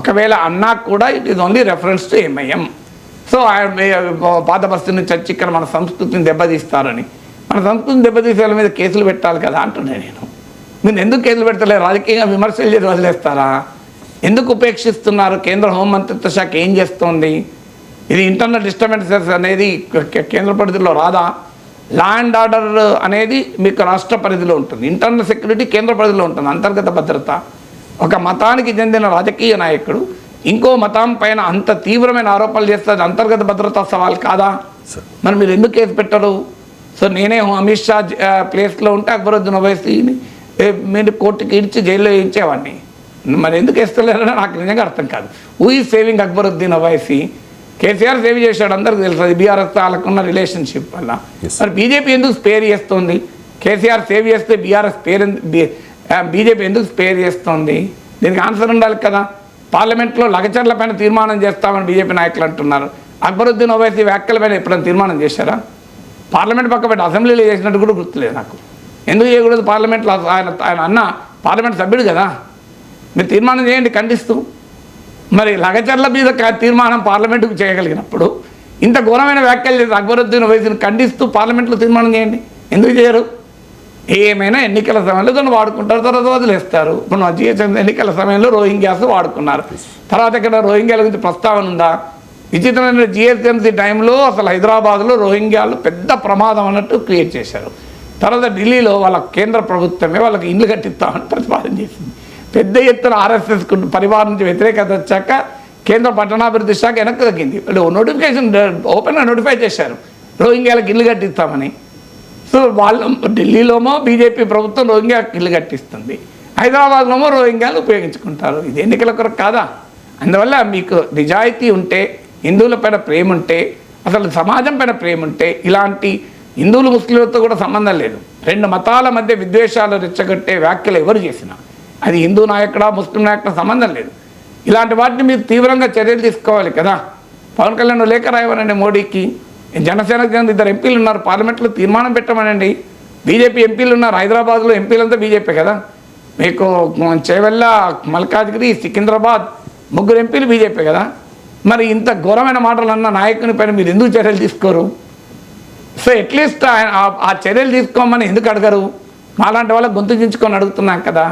ఒకవేళ అన్నా కూడా it is only reference to MIM. So పాత బస్తీ నుంచి వచ్చి ఇక్కడ మన సంస్కృతిని దెబ్బతీస్తారని, మన సంస్కృతిని దెబ్బతీసే వాళ్ళ మీద కేసులు పెట్టాలి కదా అంటున్నాను నేను. మీరు ఎందుకు కేసులు పెడతలేరు? రాజకీయంగా విమర్శలు చేసి వదిలేస్తారా? ఎందుకు ఉపేక్షిస్తున్నారు? కేంద్ర హోంమంత్రిత్వ శాఖ ఏం చేస్తోంది? ఇది ఇంటర్నల్ డిస్టర్బెన్సెస్ అనేది కేంద్ర పరిధిలో రాదా? లా అండ్ ఆర్డర్ అనేది మీకు రాష్ట్ర పరిధిలో ఉంటుంది, ఇంటర్నల్ సెక్యూరిటీ కేంద్ర పరిధిలో ఉంటుంది, అంతర్గత భద్రత. ఒక మతానికి చెందిన రాజకీయ నాయకుడు ఇంకో మతం పైన అంత తీవ్రమైన ఆరోపణలు చేస్తే అది అంతర్గత భద్రతా సవాల్ కాదా? మరి మీరు ఎందుకు కేసు పెట్టరు? సో నేనే అమిత్ షా ప్లేస్లో ఉంటే అక్బరుద్దీన్ ఓవైసీని మీరు కోర్టుకి ఇచ్చి జైల్లో వేయించేవాడిని. మరి ఎందుకు వేస్తలేరని నాకు నిజంగా అర్థం కాదు. Who is saving Akbaruddin Owaisi? KCR save చేశాడు, అందరికీ తెలుసు. అది బీఆర్ఎస్ వాళ్ళకున్న రిలేషన్షిప్ వల్ల. మరి బీజేపీ ఎందుకు స్పేర్ చేస్తుంది? కేసీఆర్ సేవ్ చేస్తే బీజేపీ ఎందుకు స్పేర్ చేస్తుంది? దీనికి ఆన్సర్ ఉండాలి కదా. పార్లమెంట్లో లగచర్ల పైన తీర్మానం చేస్తామని బీజేపీ నాయకులు అంటున్నారు. అక్బరుద్దీన్ ఓవైసీ వ్యాఖ్యల పైన ఎప్పుడైనా తీర్మానం చేశారా? పార్లమెంట్ పక్క పెట్టి అసెంబ్లీలో చేసినట్టు కూడా గుర్తులేదు నాకు. ఎందుకు చేయకూడదు? పార్లమెంట్లో ఆయన అన్న పార్లమెంట్ సభ్యుడు కదా, మీరు తీర్మానం చేయండి ఖండిస్తూ. మరి లగచర్ల మీద తీర్మానం పార్లమెంటుకు చేయగలిగినప్పుడు ఇంత ఘోరమైన వ్యాఖ్యలు చేసి అక్బరుద్దీన్ ఓవైసీని ఖండిస్తూ పార్లమెంట్లో తీర్మానం చేయండి. ఎందుకు చేయరు? ఏమైనా ఎన్నికల సమయంలో దాన్ని వాడుకుంటారు, తర్వాత వదిలేస్తారు. ఇప్పుడు జిహెచ్ఎంసీ ఎన్నికల సమయంలో రోహింగ్యాస్ వాడుకున్నారు, తర్వాత ఇక్కడ రోహింగ్యాల గురించి ప్రస్తావన ఉందా? విచిత్రమైన జిహెచ్ఎంసీ టైంలో అసలు హైదరాబాద్లో రోహింగ్యాలు పెద్ద ప్రమాదం అన్నట్టు క్రియేట్ చేశారు. తర్వాత ఢిల్లీలో వాళ్ళ కేంద్ర ప్రభుత్వమే వాళ్ళకి ఇల్లు కట్టిస్తామని ప్రతిపాదన చేసింది. పెద్ద ఎత్తున ఆర్ఎస్ఎస్ పరివారం నుంచి వ్యతిరేకత వచ్చాక కేంద్ర పట్టణాభివృద్ధి శాఖ వెనక్కి తగ్గింది. నోటిఫికేషన్ ఓపెన్గా నోటిఫై చేశారు రోహింగ్యాలకు ఇల్లు కట్టిస్తామని. సో వాళ్ళు ఢిల్లీలోమో బీజేపీ ప్రభుత్వం రోహింగ్యాలకు ఇల్లు కట్టిస్తుంది, హైదరాబాద్లోమో రోహింగ్యాలు ఉపయోగించుకుంటారు. ఇది ఎన్నికల కొరకు కాదా? అందువల్ల మీకు నిజాయితీ ఉంటే, హిందువుల పైన ప్రేమ ఉంటే, అసలు సమాజం పైన ప్రేమ ఉంటే, ఇలాంటి హిందువులు ముస్లింలతో కూడా సంబంధం లేదు, 2 మతాల మధ్య విద్వేషాలు రెచ్చగొట్టే వ్యాఖ్యలు ఎవరు చేసినా అది హిందూ నాయకుడా ముస్లిం నాయకుడా సంబంధం లేదు. ఇలాంటి వాటిని మీరు తీవ్రంగా చర్యలు తీసుకోవాలి కదా. పవన్ కళ్యాణ్ లేఖ రాయమనండి మోడీకి. జనసేనకు చెందిన 2 ఎంపీలు ఉన్నారు, పార్లమెంట్లో తీర్మానం పెట్టమనండి. బీజేపీ ఎంపీలు ఉన్నారు, హైదరాబాద్లో ఎంపీలంతా బీజేపీ కదా. మీకు చేవెళ్ళ, మల్కాజ్గిరి, సికింద్రాబాద్ 3 ఎంపీలు బీజేపీ కదా. మరి ఇంత ఘోరమైన మాటలు అన్న నాయకుని పైన మీరు ఎందుకు చర్యలు తీసుకోరు? సో అట్లీస్ట్ ఆ చర్యలు తీసుకోమని ఎందుకు అడగరు? మాలాంటి వాళ్ళకి గొంతు దించుకొని అడుగుతున్నాం కదా.